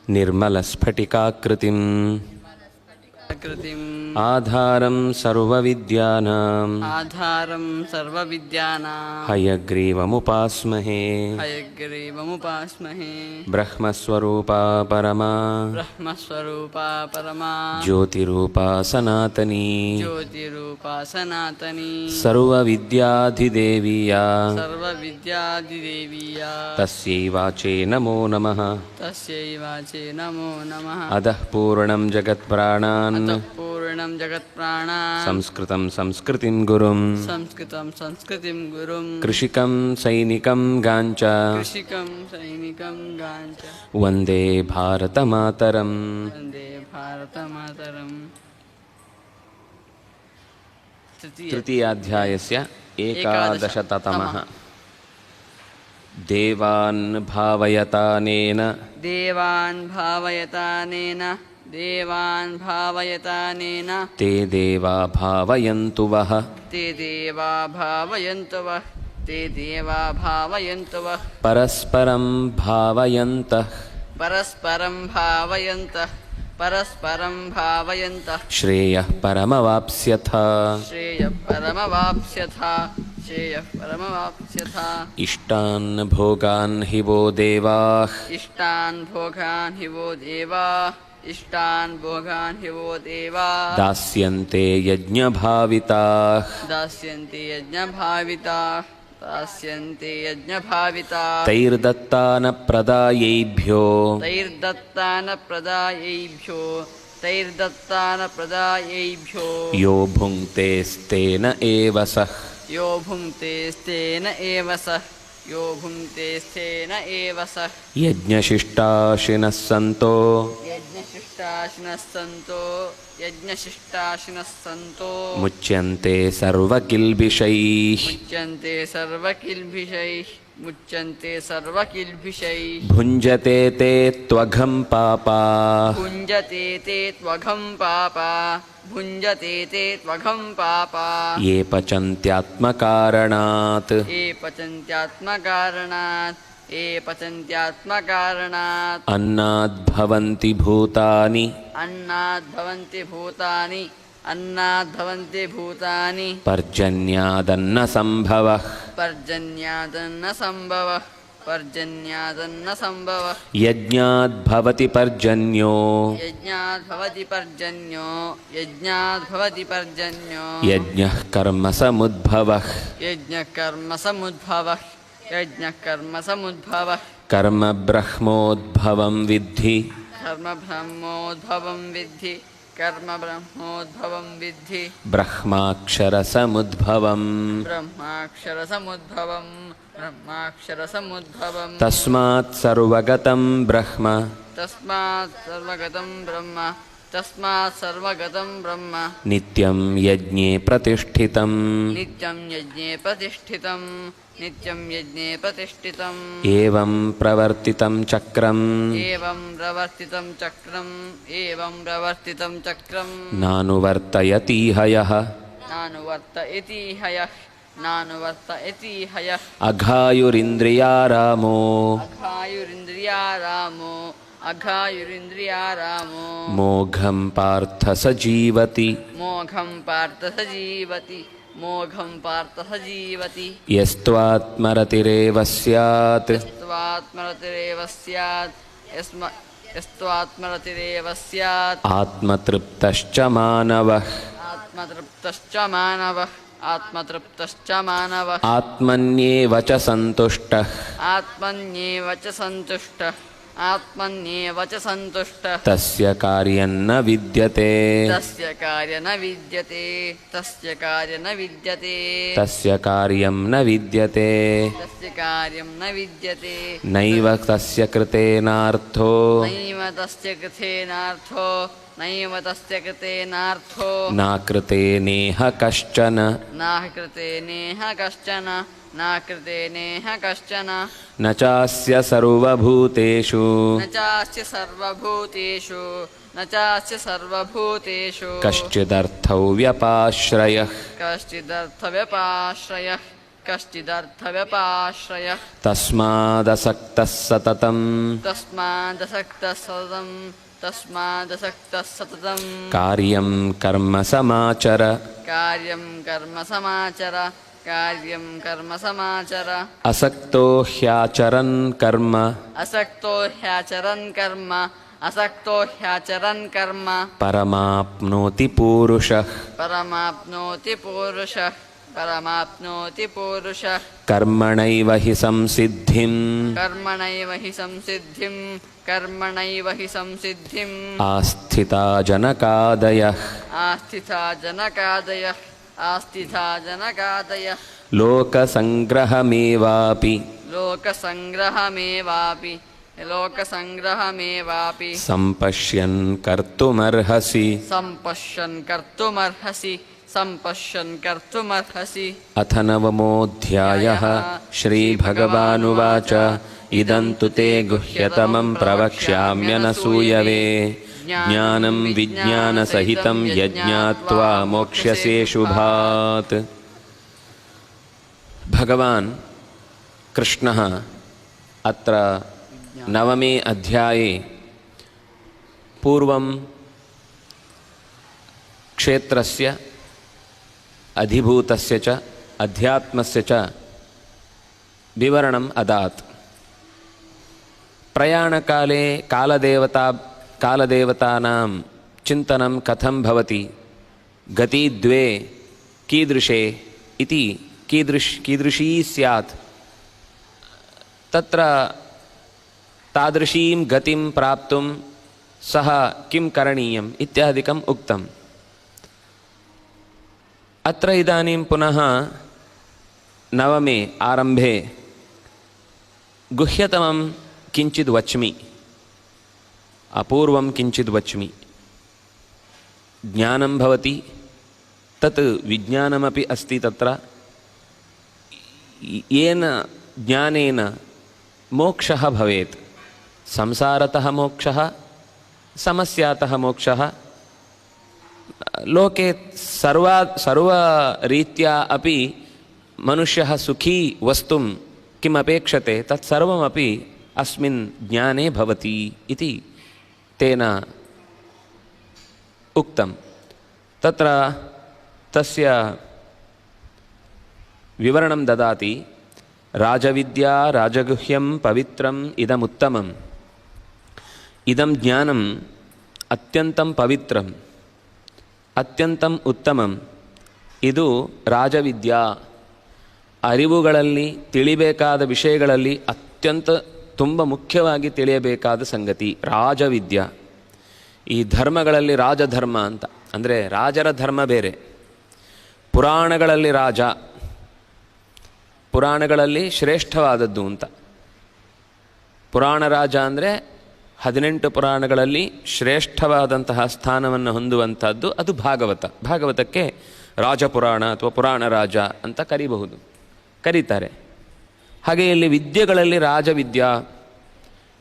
निर्मलस्फटिकाकृतिम् आधारं सर्वविद्यानां हयग्रीवमुपास्महे ब्रह्मस्वरूपा परमा ज्योतिरूपा सनातनी सर्वविद्याधिदेवीया तस्यै वाचे नमो नमः अधः पूर्णं जगत्प्राणान् संस्कृतं संस्कृतिं गुरुं कृषिकं सैनिकं गाञ्च वन्दे भारतमातरम् तृतीयाध्यायस्य 11तमः देवान् भावयतानेन ते देवा भावयन्तु वः परस्परं भावयन्तः श्रेयः परमवाप्स्यथ इष्टान् भोगान् हि वो देवाः दास्यन्ते यज्ञभाविताः तैर्दत्तानप्रदायैभ्यो यो भुङ्क्तेस्तेन एव सः यज्ञशिष्टाशिनः सन्तो मुच्यन्ते सर्वकिल्बिषैः भुञ्जते ते त्वघं पापा ये पचन्त्यात्मकारणात् अन्नाद्भवन्ति भूतानि पर्जन्यादन्नसम्भवः यज्ञाद्भवति पर्जन्यो यज्ञः कर्म समुद्भवः कर्म ब्रह्मोद्भवं विद्धि ब्रह्माक्षरसमुद्भवम् तस्मात् सर्वगतं ब्रह्म नित्यं यज्ञे प्रतिष्ठितम् एवं प्रवर्तितं चक्रम् नानुवर्तयति ह्यः अघायुरिन्द्रियारामो मोघं पार्थ स जीवति यस्त्वात्मरतिरेव स्यात् आत्मतृप्तश्च मानवः आत्मन्येव च सन्तुष्टः तस्य कार्यं न विद्यते नैव तस्य कृतेनार्थो नाकृते नेह कश्चन न चास्य सर्वभूतेषु कश्चिदर्थव्यपाश्रयः ಕಶ್ಚಿದರ್ಥವ್ಯಪಾಶ್ರಯಃ ತಸ್ಮಾದಸಕ್ತಃ ಸತತಂ ತಸ್ಮಾದಸಕ್ತಃ ಸತತಂ ಕಾರ್ಯಂ ಕರ್ಮ ಸಮಾಚರ ಕಾರ್ಯಂ ಕರ್ಮ ಸಮಾಚರ ಅಸಕ್ತೋ ಹ್ಯಾಚರನ್ ಕರ್ಮ ಅಸಕ್ತೋ ಹ್ಯಾಚರನ್ ಕರ್ಮ ಪರಮಾಪ್ನೋತಿ ಪೂರುಷಃ ಪರಮಾಪ್ನೋತಿ ಪುರುಷಃ ಕರ್ಮಣೈವ ಹಿ ಸಂಸಿದ್ಧಿಂ ಕರ್ಮಣೈವ ಹಿ ಸಂಸಿದ್ಧಿಂ ಆಸ್ಥಿತಾ ಜನಕಾದಯಃ ಆಸ್ಥಿತಾ ಜನಕಾದಯಃ ಲೋಕಸಂಗ್ರಹಮೇವಾಪಿ ಲೋಕಸಂಗ್ರಹಮೇವಾಪಿ ಸಂಪಶ್ಯನ್ ಕರ್ತುಮರ್ಹಸಿ ಸಂಪಶ್ಯನ್ ಕರ್ತುಮರ್ಹಸಿ ಅಥ ನವಮೋऽಧ್ಯಾಯಃ ಶ್ರೀಭಗವಾನುವಾಚ ಇದಂತು ತೇ ಗುಹ್ಯತಮಂ ಪ್ರವಕ್ಷ್ಯಾಮ್ಯನಸೂಯವೆ ಜ್ಞಾನಂ ವಿಜ್ಞಾನಸಹಿತಂ ಯಜ್ಞಾತ್ವಾ ಮೋಕ್ಷ್ಯಸೇ ಶುಭಾತ್. ಭಗವಾನ್ ಕೃಷ್ಣಃ ಅತ್ರ ನವಮೇ ಅಧ್ಯಾಯೇ ಪೂರ್ವಂ ಕ್ಷೇತ್ರಸ್ಯ ಅಧಿಭೂತಸ್ಯ ಚ ಅಧ್ಯಾತ್ಮಸ್ಯ ಚ ವಿವರಣಂ ಅದಾತ್. ಪ್ರಯಾಣಕಾಲೇ ಕಾಲದೇವತಾನಾಂ ಚಿಂತನಂ ಕಥಂ ಭವತಿ, ಗತಿದ್ವೇ ಕೀದೃಶೇ ಇತಿ ಕೀದೃಶೀ ಸ್ಯಾತ್, ತತ್ರ ತಾದೃಶೀಂ ಗತಿಂ ಪ್ರಾಪ್ತುಂ ಸಹ ಕಿಂ ಕರಣೀಯಂ ಇತ್ಯಾದಿಕಂ ಉಕ್ತಂ. ಅತ್ರ ಇದಾನಿಂ ಪುನಃ ನವಮೇ ಆರಂಭೆ ಗುಹ್ಯತಮಂ ಕಿಂಚಿದ್ ವಚ್ಮಿ, ಅಪೂರ್ವಂ ಕಿಂಚಿದ್ ವಚ್ಮಿ. ಜ್ಞಾನಂ ಭವತಿ ತತ್ ವಿಜ್ಞಾನಮಪಿ ಅಸ್ತಿ ತತ್ರ. ಯೇನ ಜ್ಞಾನೇನ ಮೋಕ್ಷಃ ಭವೇತ್, ಸಂಸಾರತಃ ಮೋಕ್ಷಃ, ಸಮಸ್ಯಾತಃ ಮೋಕ್ಷಃ. ಲೋಕೆ ಸರ್ವರೀತ್ಯಾ ಅಪಿ ಮನುಷ್ಯಃ ಸುಖೀ ವಸ್ತುಂ ಕಿಮ್ ಅಪೇಕ್ಷತೆ ತತ್ ಸರ್ವಮಪಿ ಅಸ್ಮಿನ್ ಜ್ಞಾನೇ ಭವತಿ ಇತಿ ತೇನ ಉಕ್ತಂ. ತತ್ರ ತಸ್ಯ ವಿವರಣಂ ದದಾತಿ. ರಾಜವಿದ್ಯಾ ರಾಜಗುಹ್ಯಂ ಪವಿತ್ರಂ ಇದಮುತ್ತಮಂ. ಇದಂ ಜ್ಞಾನಂ ಅತ್ಯಂತಂ ಪವಿತ್ರಂ ಅತ್ಯಂತಂ ಉತ್ತಮಂ. ಇದು ರಾಜವಿದ್ಯಾ, ಅರಿವುಗಳಲ್ಲಿ ತಿಳಿಬೇಕಾದ ವಿಷಯಗಳಲ್ಲಿ ಅತ್ಯಂತ ತುಂಬ ಮುಖ್ಯವಾಗಿ ತಿಳಿಯಬೇಕಾದ ಸಂಗತಿ ರಾಜವಿದ್ಯಾ. ಈ ಧರ್ಮಗಳಲ್ಲಿ ರಾಜಧರ್ಮ ಅಂತ ಅಂದರೆ ರಾಜರ ಧರ್ಮ ಬೇರೆ. ಪುರಾಣಗಳಲ್ಲಿ ರಾಜ, ಪುರಾಣಗಳಲ್ಲಿ ಶ್ರೇಷ್ಠವಾದದ್ದು ಅಂತ. ಪುರಾಣ ರಾಜ ಅಂದರೆ 18 ಪುರಾಣಗಳಲ್ಲಿ ಶ್ರೇಷ್ಠವಾದಂತಹ ಸ್ಥಾನವನ್ನು ಹೊಂದುವಂಥದ್ದು ಅದು ಭಾಗವತ. ಭಾಗವತಕ್ಕೆ ರಾಜಪುರಾಣ ಅಥವಾ ಪುರಾಣ ರಾಜ ಅಂತ ಕರೀತಾರೆ. ಹಾಗೆ ಇಲ್ಲಿ ವಿದ್ಯೆಗಳಲ್ಲಿ ರಾಜವಿದ್ಯಾ,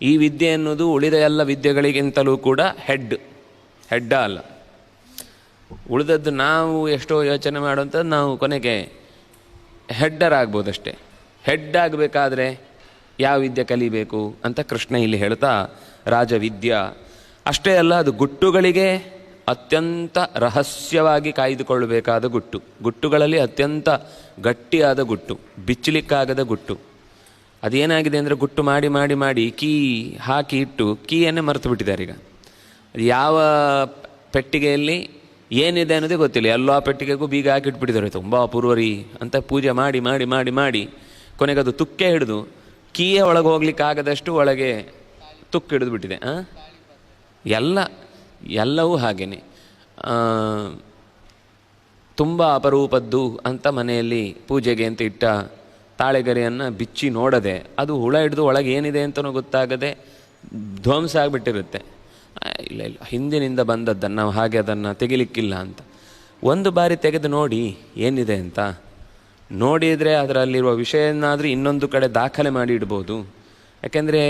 ಈ ವಿದ್ಯೆ ಎನ್ನುವುದು ಉಳಿದ ಎಲ್ಲ ವಿದ್ಯೆಗಳಿಗಿಂತಲೂ ಕೂಡ ಹೆಡ್ಡ ಅಲ್ಲ. ಉಳಿದದ್ದು ನಾವು ಎಷ್ಟೋ ಯೋಚನೆ ಮಾಡುವಂಥದ್ದು ನಾವು ಕೊನೆಗೆ ಹೆಡ್ಡರ್ ಆಗ್ಬೋದಷ್ಟೇ. ಹೆಡ್ ಆಗಬೇಕಾದ್ರೆ ಯಾವ ವಿದ್ಯೆ ಕಲಿಬೇಕು ಅಂತ ಕೃಷ್ಣ ಇಲ್ಲಿ ಹೇಳ್ತಾ ರಾಜವಿದ್ಯಾ ಅಷ್ಟೇ ಅಲ್ಲ, ಅದು ಗುಟ್ಟುಗಳಿಗೆ ಅತ್ಯಂತ ರಹಸ್ಯವಾಗಿ ಕಾಯ್ದುಕೊಳ್ಳಬೇಕಾದ ಗುಟ್ಟುಗಳಲ್ಲಿ ಅತ್ಯಂತ ಗಟ್ಟಿಯಾದ ಗುಟ್ಟು, ಬಿಚ್ಚಲಿಕ್ಕಾಗದ ಗುಟ್ಟು. ಅದೇನಾಗಿದೆ ಅಂದರೆ ಗುಟ್ಟು ಮಾಡಿ ಮಾಡಿ ಮಾಡಿ ಕೀ ಹಾಕಿ ಇಟ್ಟು ಕೀಯನ್ನೇ ಮರೆತು ಬಿಟ್ಟಿದ್ದಾರೆ. ಈಗ ಅದು ಯಾವ ಪೆಟ್ಟಿಗೆಯಲ್ಲಿ ಏನಿದೆ ಅನ್ನೋದೇ ಗೊತ್ತಿಲ್ಲ. ಎಲ್ಲೋ ಪೆಟ್ಟಿಗೆಗೂ ಬೀಗ ಹಾಕಿಟ್ಬಿಟ್ಟಿದ್ದಾರೆ. ತುಂಬ ಅಪೂರ್ವರಿ ಅಂತ ಪೂಜೆ ಮಾಡಿ ಮಾಡಿ ಮಾಡಿ ಮಾಡಿ ಕೊನೆಗೆ ಅದು ತುಕ್ಕೆ ಹಿಡಿದು ಕೀಯೇ ಒಳಗೆ ಹೋಗ್ಲಿಕ್ಕಾಗದಷ್ಟು ಒಳಗೆ ತುಕ್ಕು ಹಿಡಿದು ಬಿಟ್ಟಿದೆ. ಎಲ್ಲವೂ ಹಾಗೇನೆ. ತುಂಬ ಅಪರೂಪದ್ದು ಅಂತ ಮನೆಯಲ್ಲಿ ಪೂಜೆಗೆ ಅಂತ ಇಟ್ಟ ತಾಳೆಗರಿಯನ್ನು ಬಿಚ್ಚಿ ನೋಡದೆ ಅದು ಹುಳ ಹಿಡಿದು ಒಳಗೆ ಏನಿದೆ ಅಂತಲೂ ಗೊತ್ತಾಗದೆ ಧ್ವಂಸ ಆಗಿಬಿಟ್ಟಿರುತ್ತೆ. ಇಲ್ಲ ಹಿಂದಿನಿಂದ ಬಂದದ್ದನ್ನು ನಾವು ಹಾಗೆ ಅದನ್ನು ತೆಗಿಲಿಕ್ಕಿಲ್ಲ ಅಂತ ಒಂದು ಬಾರಿ ತೆಗೆದು ನೋಡಿ ಏನಿದೆ ಅಂತ ನೋಡಿದರೆ ಅದರಲ್ಲಿರುವ ವಿಷಯನಾದರೂ ಇನ್ನೊಂದು ಕಡೆ ದಾಖಲೆ ಮಾಡಿ ಇಡ್ಬೋದು. ಯಾಕೆಂದರೆ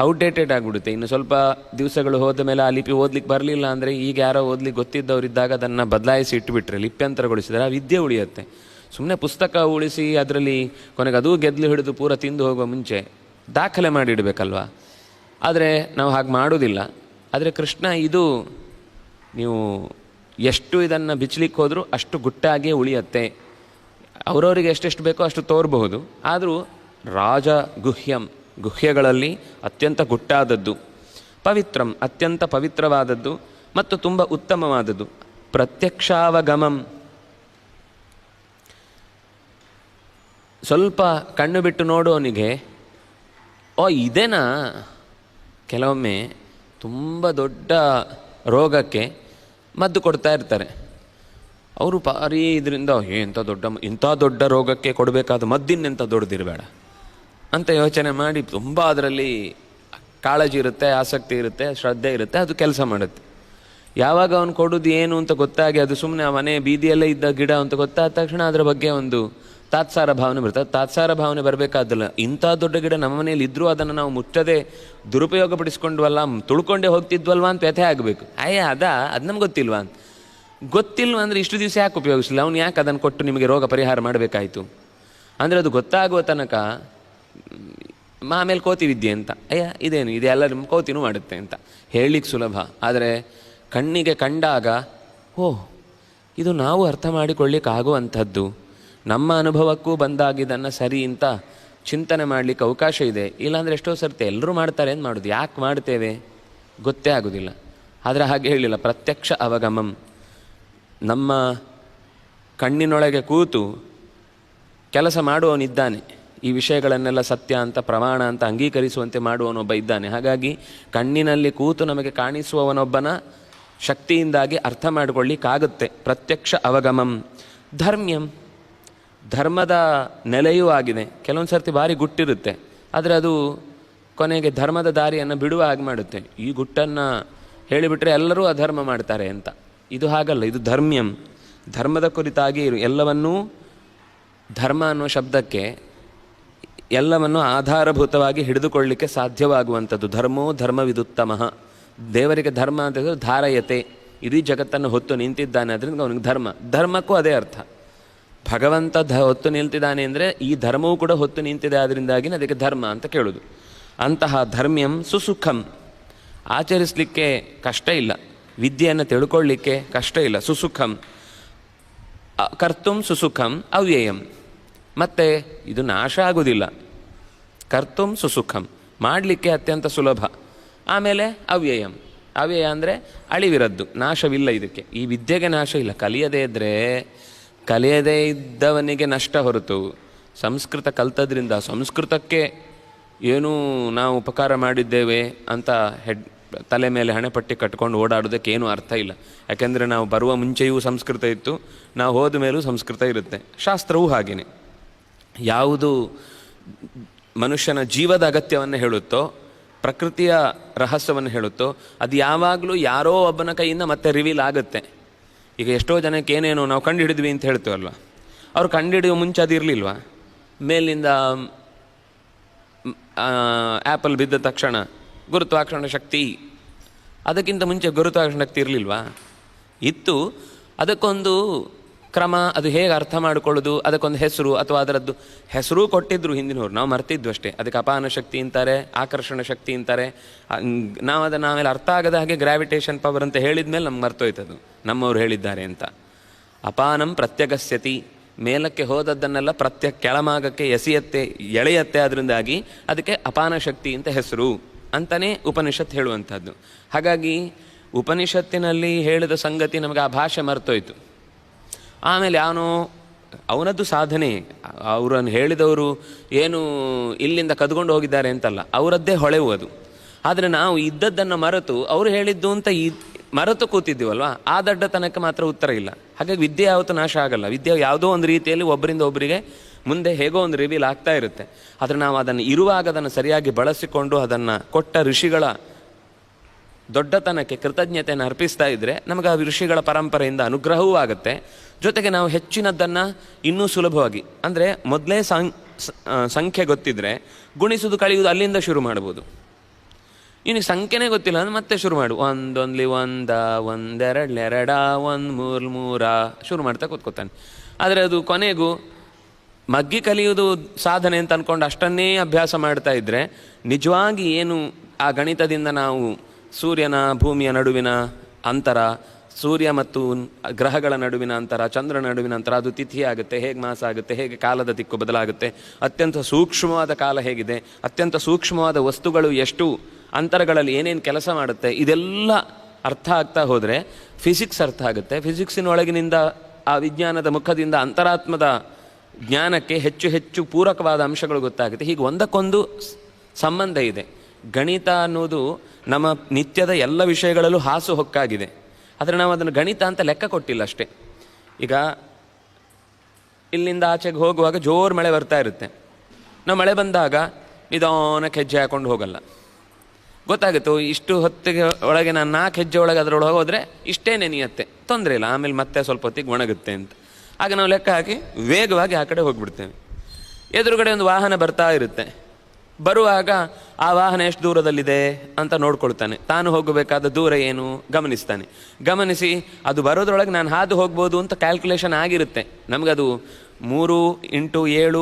ಔಟ್ಡೇಟೆಡ್ ಆಗಿಬಿಡುತ್ತೆ. ಇನ್ನು ಸ್ವಲ್ಪ ದಿವಸಗಳು ಹೋದ ಮೇಲೆ ಆ ಲಿಪಿ ಓದ್ಲಿಕ್ಕೆ ಬರಲಿಲ್ಲ ಅಂದರೆ ಈಗ ಯಾರೋ ಓದ್ಲಿಕ್ಕೆ ಗೊತ್ತಿದ್ದವರಿದ್ದಾಗ ಅದನ್ನು ಬದಲಾಯಿಸಿ ಇಟ್ಟುಬಿಟ್ರೆ, ಲಿಪ್ಯಂತರಗೊಳಿಸಿದರೆ ಆ ವಿದ್ಯೆ ಉಳಿಯುತ್ತೆ. ಸುಮ್ಮನೆ ಪುಸ್ತಕ ಉಳಿಸಿ ಅದರಲ್ಲಿ ಕೊನೆಗೆ ಅದೂ ಗೆದ್ಲು ಹಿಡಿದು ಪೂರ ತಿಂದು ಹೋಗುವ ಮುಂಚೆ ದಾಖಲೆ ಮಾಡಿಡಬೇಕಲ್ವ. ಆದರೆ ನಾವು ಹಾಗೆ ಮಾಡೋದಿಲ್ಲ. ಆದರೆ ಕೃಷ್ಣ ಇದು ನೀವು ಎಷ್ಟು ಇದನ್ನು ಬಿಚ್ಚಲಿಕ್ಕೆ ಹೋದರೂ ಅಷ್ಟು ಗುಟ್ಟಾಗಿಯೇ ಉಳಿಯತ್ತೆ. ಅವರವರಿಗೆ ಎಷ್ಟೆಷ್ಟು ಬೇಕೋ ಅಷ್ಟು ತೋರಬಹುದು. ಆದರೂ ರಾಜಗುಹ್ಯಂ, ಗುಹ್ಯಗಳಲ್ಲಿ ಅತ್ಯಂತ ಗುಟ್ಟಾದದ್ದು, ಪವಿತ್ರಂ ಅತ್ಯಂತ ಪವಿತ್ರವಾದದ್ದು ಮತ್ತು ತುಂಬ ಉತ್ತಮವಾದದ್ದು. ಪ್ರತ್ಯಕ್ಷಾವಗಮಂ, ಸ್ವಲ್ಪ ಕಣ್ಣು ಬಿಟ್ಟು ನೋಡೋನಿಗೆ ಓ ಇದೇನಾ. ಕೆಲವೊಮ್ಮೆ ತುಂಬ ದೊಡ್ಡ ರೋಗಕ್ಕೆ ಮದ್ದು ಕೊಡ್ತಾ ಇರ್ತಾರೆ. ಅವರು ಭಾರಿ ಇದರಿಂದ ಇಂಥ ದೊಡ್ಡ ರೋಗಕ್ಕೆ ಕೊಡಬೇಕಾದ ಮದ್ದಿನ್ನೆಂಥ ದೊಡ್ಡದಿರಬೇಡ ಅಂತ ಯೋಚನೆ ಮಾಡಿ ತುಂಬ ಅದರಲ್ಲಿ ಕಾಳಜಿ ಇರುತ್ತೆ, ಆಸಕ್ತಿ ಇರುತ್ತೆ, ಶ್ರದ್ಧೆ ಇರುತ್ತೆ, ಅದು ಕೆಲಸ ಮಾಡುತ್ತೆ. ಯಾವಾಗ ಅವನು ಕೊಡೋದು ಏನು ಅಂತ ಗೊತ್ತಾಗಿ ಅದು ಸುಮ್ಮನೆ ಆ ಮನೆ ಬೀದಿಯಲ್ಲೇ ಇದ್ದ ಗಿಡ ಅಂತ ಗೊತ್ತಾದ ತಕ್ಷಣ ಅದರ ಬಗ್ಗೆ ಒಂದು ತಾತ್ಸಾರ ಭಾವನೆ ಬರ್ತದೆ. ತಾತ್ಸಾರ ಭಾವನೆ ಬರಬೇಕಾದಲ್ಲ. ಇಂಥ ದೊಡ್ಡ ಗಿಡ ನಮ್ಮ ಮನೇಲಿ ಇದ್ದರೂ ಅದನ್ನು ನಾವು ಮುಟ್ಟದೆ ದುರುಪಯೋಗಪಡಿಸ್ಕೊಂಡ್ವಲ್ಲ, ತುಳ್ಕೊಂಡೇ ಹೋಗ್ತಿದ್ವಲ್ವ ಅಂತ ವ್ಯಥೆ ಆಗಬೇಕು. ಅದು ನಮ್ಗೆ ಗೊತ್ತಿಲ್ವಾ ಅಂತ. ಗೊತ್ತಿಲ್ವ ಅಂದರೆ ಇಷ್ಟು ದಿವಸ ಯಾಕೆ ಉಪಯೋಗಿಸಲಿಲ್ಲ, ಅವ್ನು ಯಾಕೆ ಅದನ್ನು ಕೊಟ್ಟು ನಿಮಗೆ ರೋಗ ಪರಿಹಾರ ಮಾಡಬೇಕಾಯಿತು ಅಂದರೆ ಅದು ಗೊತ್ತಾಗುವ ತನಕ ಆಮೇಲೆ ಕೋತಿ ವಿದ್ಯೆ ಅಂತ ಇದೇನು ಇದೆಲ್ಲ ನಿಮ್ಮ ಕೋತಿನೂ ಮಾಡುತ್ತೆ ಅಂತ ಹೇಳಲಿಕ್ಕೆ ಸುಲಭ. ಆದರೆ ಕಣ್ಣಿಗೆ ಕಂಡಾಗ ಇದು ನಾವು ಅರ್ಥ ಮಾಡಿಕೊಳ್ಳಿಕ್ಕಾಗುವಂಥದ್ದು, ನಮ್ಮ ಅನುಭವಕ್ಕೂ ಬಂದಾಗಿದ್ದನ್ನು ಸರಿ ಅಂತ ಚಿಂತನೆ ಮಾಡಲಿಕ್ಕೆ ಅವಕಾಶ ಇದೆ. ಇಲ್ಲಾಂದರೆ ಎಷ್ಟೋ ಸರ್ತಿ ಎಲ್ಲರೂ ಮಾಡ್ತಾರೆ ಅಂತ ಮಾಡೋದು, ಯಾಕೆ ಮಾಡ್ತೇವೆ ಗೊತ್ತೇ ಆಗೋದಿಲ್ಲ. ಆದರೆ ಹಾಗೆ ಹೇಳಿಲ್ಲ, ಪ್ರತ್ಯಕ್ಷ ಅವಗಮಂ, ನಮ್ಮ ಕಣ್ಣಿನೊಳಗೆ ಕೂತು ಕೆಲಸ ಮಾಡುವವನಿದ್ದಾನೆ. ಈ ವಿಷಯಗಳನ್ನೆಲ್ಲ ಸತ್ಯ ಅಂತ ಪ್ರಮಾಣ ಅಂತ ಅಂಗೀಕರಿಸುವಂತೆ ಮಾಡುವವನೊಬ್ಬ ಇದ್ದಾನೆ. ಹಾಗಾಗಿ ಕಣ್ಣಿನಲ್ಲಿ ಕೂತು ನಮಗೆ ಕಾಣಿಸುವವನೊಬ್ಬನ ಶಕ್ತಿಯಿಂದಾಗಿ ಅರ್ಥ ಮಾಡಿಕೊಳ್ಳಿಕ್ಕಾಗುತ್ತೆ. ಪ್ರತ್ಯಕ್ಷ ಅವಗಮಂ. ಧರ್ಮ್ಯಂ, ಧರ್ಮದ ನೆಲೆಯೂ ಆಗಿದೆ. ಕೆಲವೊಂದು ಸರ್ತಿ ಭಾರಿ ಗುಟ್ಟಿರುತ್ತೆ, ಆದರೆ ಅದು ಕೊನೆಗೆ ಧರ್ಮದ ದಾರಿಯನ್ನು ಬಿಡುವ ಹಾಗೆ ಮಾಡುತ್ತೆ. ಈ ಗುಟ್ಟನ್ನು ಹೇಳಿಬಿಟ್ರೆ ಎಲ್ಲರೂ ಅಧರ್ಮ ಮಾಡ್ತಾರೆ ಅಂತ. ಇದು ಹಾಗಲ್ಲ, ಇದು ಧರ್ಮ್ಯಂ, ಧರ್ಮದ ಕುರಿತಾಗಿ ಎಲ್ಲವನ್ನೂ, ಧರ್ಮ ಅನ್ನುವ ಶಬ್ದಕ್ಕೆ ಎಲ್ಲವನ್ನು ಆಧಾರಭೂತವಾಗಿ ಹಿಡಿದುಕೊಳ್ಳಲಿಕ್ಕೆ ಸಾಧ್ಯವಾಗುವಂಥದ್ದು. ಧರ್ಮೋ ಧರ್ಮವಿದುತ್ತಮಃ. ದೇವರಿಗೆ ಧರ್ಮ ಅಂತ ಹೇಳಿದ್ರೆ ಧಾರಯತೆ, ಇಡೀ ಜಗತ್ತನ್ನು ಹೊತ್ತು ನಿಂತಿದ್ದಾನೆ, ಅದರಿಂದ ಅವನಿಗೆ ಧರ್ಮ. ಧರ್ಮಕ್ಕೂ ಅದೇ ಅರ್ಥ. ಭಗವಂತ ಹೊತ್ತು ನಿಲ್ತಿದ್ದಾನೆ ಅಂದರೆ ಈ ಧರ್ಮವೂ ಕೂಡ ಹೊತ್ತು ನಿಂತಿದೆ, ಅದರಿಂದಾಗಿ ಅದಕ್ಕೆ ಧರ್ಮ ಅಂತ ಕೇಳೋದು. ಅಂತಹ ಧರ್ಮ್ಯಂ ಸುಸುಖಂ, ಆಚರಿಸಲಿಕ್ಕೆ ಕಷ್ಟ ಇಲ್ಲ, ವಿದ್ಯೆಯನ್ನು ತಿಳ್ಕೊಳ್ಳಿಕ್ಕೆ ಕಷ್ಟ ಇಲ್ಲ. ಸುಸುಖಂ, ಕರ್ತುಂ ಸುಸುಖಂ ಅವ್ಯಯಂ, ಮತ್ತು ಇದು ನಾಶ ಆಗೋದಿಲ್ಲ. ಕರ್ತುಂ ಸುಸುಖಂ, ಮಾಡಲಿಕ್ಕೆ ಅತ್ಯಂತ ಸುಲಭ. ಆಮೇಲೆ ಅವ್ಯಯಂ, ಅವ್ಯಯ ಅಂದರೆ ಅಳಿವಿರದ್ದು, ನಾಶವಿಲ್ಲ ಇದಕ್ಕೆ. ಈ ವಿದ್ಯೆಗೆ ನಾಶ ಇಲ್ಲ. ಕಲಿಯದೇ ಇದ್ದವನಿಗೆ ನಷ್ಟ ಹೊರತು ಸಂಸ್ಕೃತ ಕಲ್ತದ್ರಿಂದ ಸಂಸ್ಕೃತಕ್ಕೆ ಏನೂ ನಾವು ಉಪಕಾರ ಮಾಡಿದ್ದೇವೆ ಅಂತ ತಲೆ ಮೇಲೆ ಹಣೆಪಟ್ಟಿ ಕಟ್ಕೊಂಡು ಓಡಾಡೋದಕ್ಕೆ ಏನೂ ಅರ್ಥ ಇಲ್ಲ. ಯಾಕೆಂದರೆ ನಾವು ಬರುವ ಮುಂಚೆಯೂ ಸಂಸ್ಕೃತ ಇತ್ತು, ನಾವು ಹೋದ ಮೇಲೂ ಸಂಸ್ಕೃತ ಇರುತ್ತೆ. ಶಾಸ್ತ್ರವೂ ಹಾಗೆಯೇ. ಯಾವುದು ಮನುಷ್ಯನ ಜೀವದ ಅಗತ್ಯವನ್ನು ಹೇಳುತ್ತೋ, ಪ್ರಕೃತಿಯ ರಹಸ್ಯವನ್ನು ಹೇಳುತ್ತೋ, ಅದು ಯಾವಾಗಲೂ ಯಾರೋ ಒಬ್ಬನ ಕೈಯಿಂದ ಮತ್ತೆ ರಿವೀಲ್ ಆಗುತ್ತೆ. ಈಗ ಎಷ್ಟೋ ಜನಕ್ಕೆ ಏನೇನೋ ನಾವು ಕಂಡು ಹಿಡಿದ್ವಿ ಅಂತ ಹೇಳ್ತೀವಲ್ವ, ಅವ್ರು ಕಂಡು ಹಿಡಿಯುವ ಮುಂಚೆ ಅದು ಇರಲಿಲ್ವ? ಮೇಲಿಂದ ಆ್ಯಪಲ್ ಬಿದ್ದ ತಕ್ಷಣ ಗುರುತ್ವಾಕರ್ಷಣ ಶಕ್ತಿ, ಅದಕ್ಕಿಂತ ಮುಂಚೆ ಗುರುತ್ವಾಕರ್ಷಣ ಶಕ್ತಿ ಇರಲಿಲ್ವಾ? ಇತ್ತು. ಅದಕ್ಕೊಂದು ಕ್ರಮ, ಅದು ಹೇಗೆ ಅರ್ಥ ಮಾಡಿಕೊಳ್ಳೋದು, ಅದಕ್ಕೊಂದು ಹೆಸರು ಅಥವಾ ಅದರದ್ದು ಹೆಸರು ಕೊಟ್ಟಿದ್ರು ಹಿಂದಿನವ್ರು, ನಾವು ಮರ್ತಿದ್ವು ಅಷ್ಟೇ. ಅದಕ್ಕೆ ಅಪಾನ ಶಕ್ತಿ ಅಂತಾರೆ, ಆಕರ್ಷಣ ಶಕ್ತಿ ಅಂತಾರೆ. ನಾವು ಅದನ್ನು ಆಮೇಲೆ ಅರ್ಥ ಆಗದ ಹಾಗೆ ಗ್ರಾವಿಟೇಷನ್ ಪವರ್ ಅಂತ ಹೇಳಿದ ಮೇಲೆ ನಮ್ಗೆ ಮರ್ತೋಯ್ತದು, ನಮ್ಮವ್ರು ಹೇಳಿದ್ದಾರೆ ಅಂತ. ಅಪಾನಂ ಪ್ರತ್ಯಗಸ್ಯತಿ, ಮೇಲಕ್ಕೆ ಹೋದದ್ದನ್ನೆಲ್ಲ ಕೆಳಮಾಗಕ್ಕೆ ಎಳೆಯತ್ತೆ. ಅದರಿಂದಾಗಿ ಅದಕ್ಕೆ ಅಪಾನ ಶಕ್ತಿ ಅಂತ ಹೆಸರು ಅಂತಲೇ ಉಪನಿಷತ್ ಹೇಳುವಂಥದ್ದು. ಹಾಗಾಗಿ ಉಪನಿಷತ್ತಿನಲ್ಲಿ ಹೇಳಿದ ಸಂಗತಿ ನಮಗೆ ಆ ಭಾಷೆ ಮರ್ತೋಯ್ತು. ಆಮೇಲೆ ಅವನದ್ದು ಸಾಧನೆ, ಅವರನ್ನು ಹೇಳಿದವರು ಏನು ಇಲ್ಲಿಂದ ಕದ್ಕೊಂಡು ಹೋಗಿದ್ದಾರೆ ಅಂತಲ್ಲ, ಅವರದ್ದೇ ಹೊಳೆವು ಅದು. ಆದರೆ ನಾವು ಇದ್ದದ್ದನ್ನು ಮರೆತು ಅವರು ಹೇಳಿದ್ದು ಅಂತ ಮರೆತು ಕೂತಿದ್ದೀವಲ್ವ, ಆ ದಡ್ಡತನಕ್ಕೆ ಮಾತ್ರ ಉತ್ತರ ಇಲ್ಲ. ಹಾಗಾಗಿ ವಿದ್ಯೆ ಯಾವತ್ತೂ ನಾಶ ಆಗಲ್ಲ. ವಿದ್ಯೆ ಯಾವುದೋ ಒಂದು ರೀತಿಯಲ್ಲಿ ಒಬ್ಬರಿಂದ ಒಬ್ಬರಿಗೆ ಮುಂದೆ ಹೇಗೋ ಒಂದು ರಿವೀಲ್ ಆಗ್ತಾ ಇರುತ್ತೆ. ಆದರೆ ನಾವು ಅದನ್ನು ಇರುವಾಗ ಅದನ್ನು ಸರಿಯಾಗಿ ಬಳಸಿಕೊಂಡು ಅದನ್ನು ಕೊಟ್ಟ ಋಷಿಗಳ ದೊಡ್ಡತನಕ್ಕೆ ಕೃತಜ್ಞತೆಯನ್ನು ಅರ್ಪಿಸ್ತಾ ಇದ್ದರೆ ನಮಗೆ ಆ ಋಷಿಗಳ ಪರಂಪರೆಯಿಂದ ಅನುಗ್ರಹವೂ ಆಗುತ್ತೆ. ಜೊತೆಗೆ ನಾವು ಹೆಚ್ಚಿನದ್ದನ್ನು ಇನ್ನೂ ಸುಲಭವಾಗಿ, ಅಂದರೆ ಮೊದಲೇ ಸಂಖ್ಯೆ ಗೊತ್ತಿದ್ದರೆ ಗುಣಿಸುವುದು ಕಳೆಯುವುದು ಅಲ್ಲಿಂದ ಶುರು ಮಾಡ್ಬೋದು. ಇನ್ನು ಸಂಖ್ಯೆನೇ ಗೊತ್ತಿಲ್ಲ ಅಂದ್ರೆ ಮತ್ತೆ ಶುರು ಮಾಡು, ಒಂದೊಂದ್ಲಿ ಒಂದ, ಒಂದೆರಡ್ಲೆರಡ, 1 3 3 ಶುರು ಮಾಡ್ತಾ ಕೂತ್ಕೋತಾನೆ. ಆದರೆ ಅದು ಕೊನೆಗೂ ಮಗ್ಗಿ ಕಲಿಯುವುದು ಸಾಧನೆ ಅಂತ ಅಂದ್ಕೊಂಡು ಅಷ್ಟನ್ನೇ ಅಭ್ಯಾಸ ಮಾಡ್ತಾ ಇದ್ದರೆ ನಿಜವಾಗಿ ಏನು ಆ ಗಣಿತದಿಂದ ನಾವು ಸೂರ್ಯನ ಭೂಮಿಯ ನಡುವಿನ ಅಂತರ, ಸೂರ್ಯ ಮತ್ತು ಗ್ರಹಗಳ ನಡುವಿನ ಅಂತರ, ಚಂದ್ರನ ನಡುವಿನ ಅಂತರ, ಅದು ತಿಥಿ ಆಗುತ್ತೆ, ಹೇಗೆ ಮಾಸ ಆಗುತ್ತೆ, ಹೇಗೆ ಕಾಲದ ದಿಕ್ಕು ಬದಲಾಗುತ್ತೆ, ಅತ್ಯಂತ ಸೂಕ್ಷ್ಮವಾದ ಕಾಲ ಹೇಗಿದೆ, ಅತ್ಯಂತ ಸೂಕ್ಷ್ಮವಾದ ವಸ್ತುಗಳು ಎಷ್ಟು ಅಂತರಗಳಲ್ಲಿ ಏನೇನು ಕೆಲಸ ಮಾಡುತ್ತೆ, ಇದೆಲ್ಲ ಅರ್ಥ ಆಗ್ತಾ ಹೋದರೆ ಫಿಸಿಕ್ಸ್ ಅರ್ಥ ಆಗುತ್ತೆ. ಫಿಸಿಕ್ಸಿನೊಳಗಿನಿಂದ ಆ ವಿಜ್ಞಾನದ ಮುಖದಿಂದ ಅಂತರಾತ್ಮದ ಜ್ಞಾನಕ್ಕೆ ಹೆಚ್ಚು ಹೆಚ್ಚು ಪೂರಕವಾದ ಅಂಶಗಳು ಗೊತ್ತಾಗುತ್ತೆ. ಹೀಗೆ ಒಂದಕ್ಕೊಂದು ಸಂಬಂಧ ಇದೆ. ಗಣಿತ ಅನ್ನೋದು ನಮ್ಮ ನಿತ್ಯದ ಎಲ್ಲ ವಿಷಯಗಳಲ್ಲೂ ಹಾಸು ಹೊಕ್ಕಾಗಿದೆ. ಆದರೆ ನಾವು ಅದನ್ನು ಗಣಿತ ಅಂತ ಲೆಕ್ಕ ಕೊಟ್ಟಿಲ್ಲ ಅಷ್ಟೇ. ಈಗ ಇಲ್ಲಿಂದ ಆಚೆಗೆ ಹೋಗುವಾಗ ಜೋರು ಮಳೆ ಬರ್ತಾ ಇರುತ್ತೆ. ನಾವು ಮಳೆ ಬಂದಾಗ ನಿಧಾನಕ್ಕೆ ಹೆಜ್ಜೆ ಹಾಕೊಂಡು ಹೋಗಲ್ಲ. ಗೊತ್ತಾಗುತ್ತೆ ಇಷ್ಟು ಹೊತ್ತಿಗೆ ಒಳಗೆ ನಾನು 4 ಹೆಜ್ಜೆ ಒಳಗೆ ಅದರೊಳಗೆ ಹೋದರೆ ಇಷ್ಟೇ ನೆನೆಯುತ್ತೆ, ತೊಂದರೆ ಇಲ್ಲ, ಆಮೇಲೆ ಮತ್ತೆ ಸ್ವಲ್ಪ ಹೊತ್ತಿಗೆ ಒಣಗುತ್ತೆ ಅಂತ. ಆಗ ನಾವು ಲೆಕ್ಕ ಹಾಕಿ ವೇಗವಾಗಿ ಆ ಕಡೆ ಹೋಗಿಬಿಡ್ತೇವೆ. ಎದುರುಗಡೆ ಒಂದು ವಾಹನ ಬರ್ತಾ ಇರುತ್ತೆ. ಬರುವಾಗ ಆ ವಾಹನ ಎಷ್ಟು ದೂರದಲ್ಲಿದೆ ಅಂತ ನೋಡ್ಕೊಳ್ತಾನೆ. ತಾನು ಹೋಗಬೇಕಾದ ದೂರ ಏನು ಗಮನಿಸ್ತಾನೆ. ಗಮನಿಸಿ ಅದು ಬರೋದ್ರೊಳಗೆ ನಾನು ಹಾದು ಹೋಗ್ಬೋದು ಅಂತ ಕ್ಯಾಲ್ಕುಲೇಷನ್ ಆಗಿರುತ್ತೆ. ನಮಗದು 3x7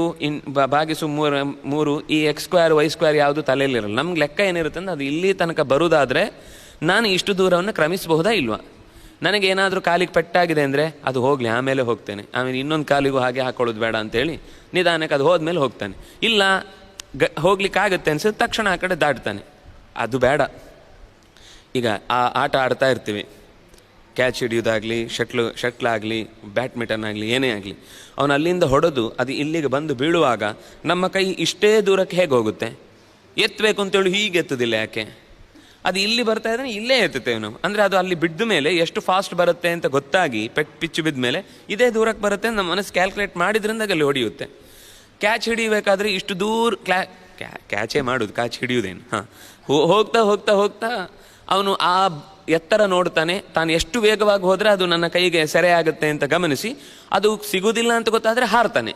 ಈ x² y² ಯಾವುದು ತಲೆಯಲ್ಲಿರಲ್ಲ. ನಮ್ಗೆ ಲೆಕ್ಕ ಏನಿರುತ್ತೆ ಅಂದ್ರೆ ಅದು ಇಲ್ಲಿ ತನಕ ಬರುವುದಾದರೆ ನಾನು ಇಷ್ಟು ದೂರವನ್ನು ಕ್ರಮಿಸಬಹುದಾ ಇಲ್ವಾ. ನನಗೇನಾದರೂ ಕಾಲಿಗೆ ಪೆಟ್ಟಾಗಿದೆ ಅಂದರೆ ಅದು ಹೋಗಲಿ, ಆಮೇಲೆ ಹೋಗ್ತೇನೆ, ಆಮೇಲೆ ಇನ್ನೊಂದು ಕಾಲಿಗೂ ಹಾಗೆ ಹಾಕೊಳ್ಳೋದು ಬೇಡ ಅಂತೇಳಿ ನಿಧಾನಕ್ಕೆ ಅದು ಹೋದ್ಮೇಲೆ ಹೋಗ್ತಾನೆ. ಇಲ್ಲ ಹೋಗ್ಲಿಕ್ಕಾಗತ್ತೆ ಅನ್ಸುತ್ತೆ, ತಕ್ಷಣ ಆ ಕಡೆ ದಾಟ್ತಾನೆ. ಅದು ಬೇಡ. ಈಗ ಆ ಆಟ ಆಡ್ತಾ ಇರ್ತೀವಿ, ಕ್ಯಾಚ್ ಹಿಡಿಯೋದಾಗಲಿ, ಶಟ್ಲಾಗಲಿ, ಬ್ಯಾಡ್ಮಿಂಟನ್ ಆಗಲಿ, ಏನೇ ಆಗಲಿ, ಅವನು ಅಲ್ಲಿಂದ ಹೊಡೆದು ಅದು ಇಲ್ಲಿಗೆ ಬಂದು ಬೀಳುವಾಗ ನಮ್ಮ ಕೈ ಇಷ್ಟೇ ದೂರಕ್ಕೆ ಹೇಗೆ ಹೋಗುತ್ತೆ? ಎತ್ತಬೇಕು ಅಂತೇಳಿ ಹೀಗೆ ಎತ್ತದಿಲ್ಲ. ಯಾಕೆ? ಅದು ಇಲ್ಲಿ ಬರ್ತಾ ಇದ್ರೆ ಇಲ್ಲೇ ಎತ್ತುತ್ತೇವೆ ನಾವು. ಅಂದರೆ ಅದು ಅಲ್ಲಿ ಬಿದ್ದ ಮೇಲೆ ಎಷ್ಟು ಫಾಸ್ಟ್ ಬರುತ್ತೆ ಅಂತ ಗೊತ್ತಾಗಿ ಪಿಚ್ಚು ಬಿದ್ದ ಮೇಲೆ ಇದೇ ದೂರಕ್ಕೆ ಬರುತ್ತೆ ನಮ್ಮ ಮನಸ್ಸು ಕ್ಯಾಲ್ಕುಲೇಟ್ ಮಾಡಿದ್ರಿಂದ ಅಲ್ಲಿ ಹೊಡೆಯುತ್ತೆ. ಕ್ಯಾಚ್ ಹಿಡಿಯಬೇಕಾದ್ರೆ ಇಷ್ಟು ದೂರ ಕ್ಯಾಚೇ ಮಾಡೋದು, ಕ್ಯಾಚ್ ಹಿಡಿಯೋದೇನು. ಹೋಗ್ತಾ ಹೋಗ್ತಾ ಹೋಗ್ತಾ ಅವನು ಆ ಎತ್ತರ ನೋಡ್ತಾನೆ. ತಾನು ಎಷ್ಟು ವೇಗವಾಗಿ ಹೋದರೆ ಅದು ನನ್ನ ಕೈಗೆ ಸೆರೆ ಆಗುತ್ತೆ ಅಂತ ಗಮನಿಸಿ ಅದು ಸಿಗುವುದಿಲ್ಲ ಅಂತ ಗೊತ್ತಾದರೆ ಹಾರ್ತಾನೆ.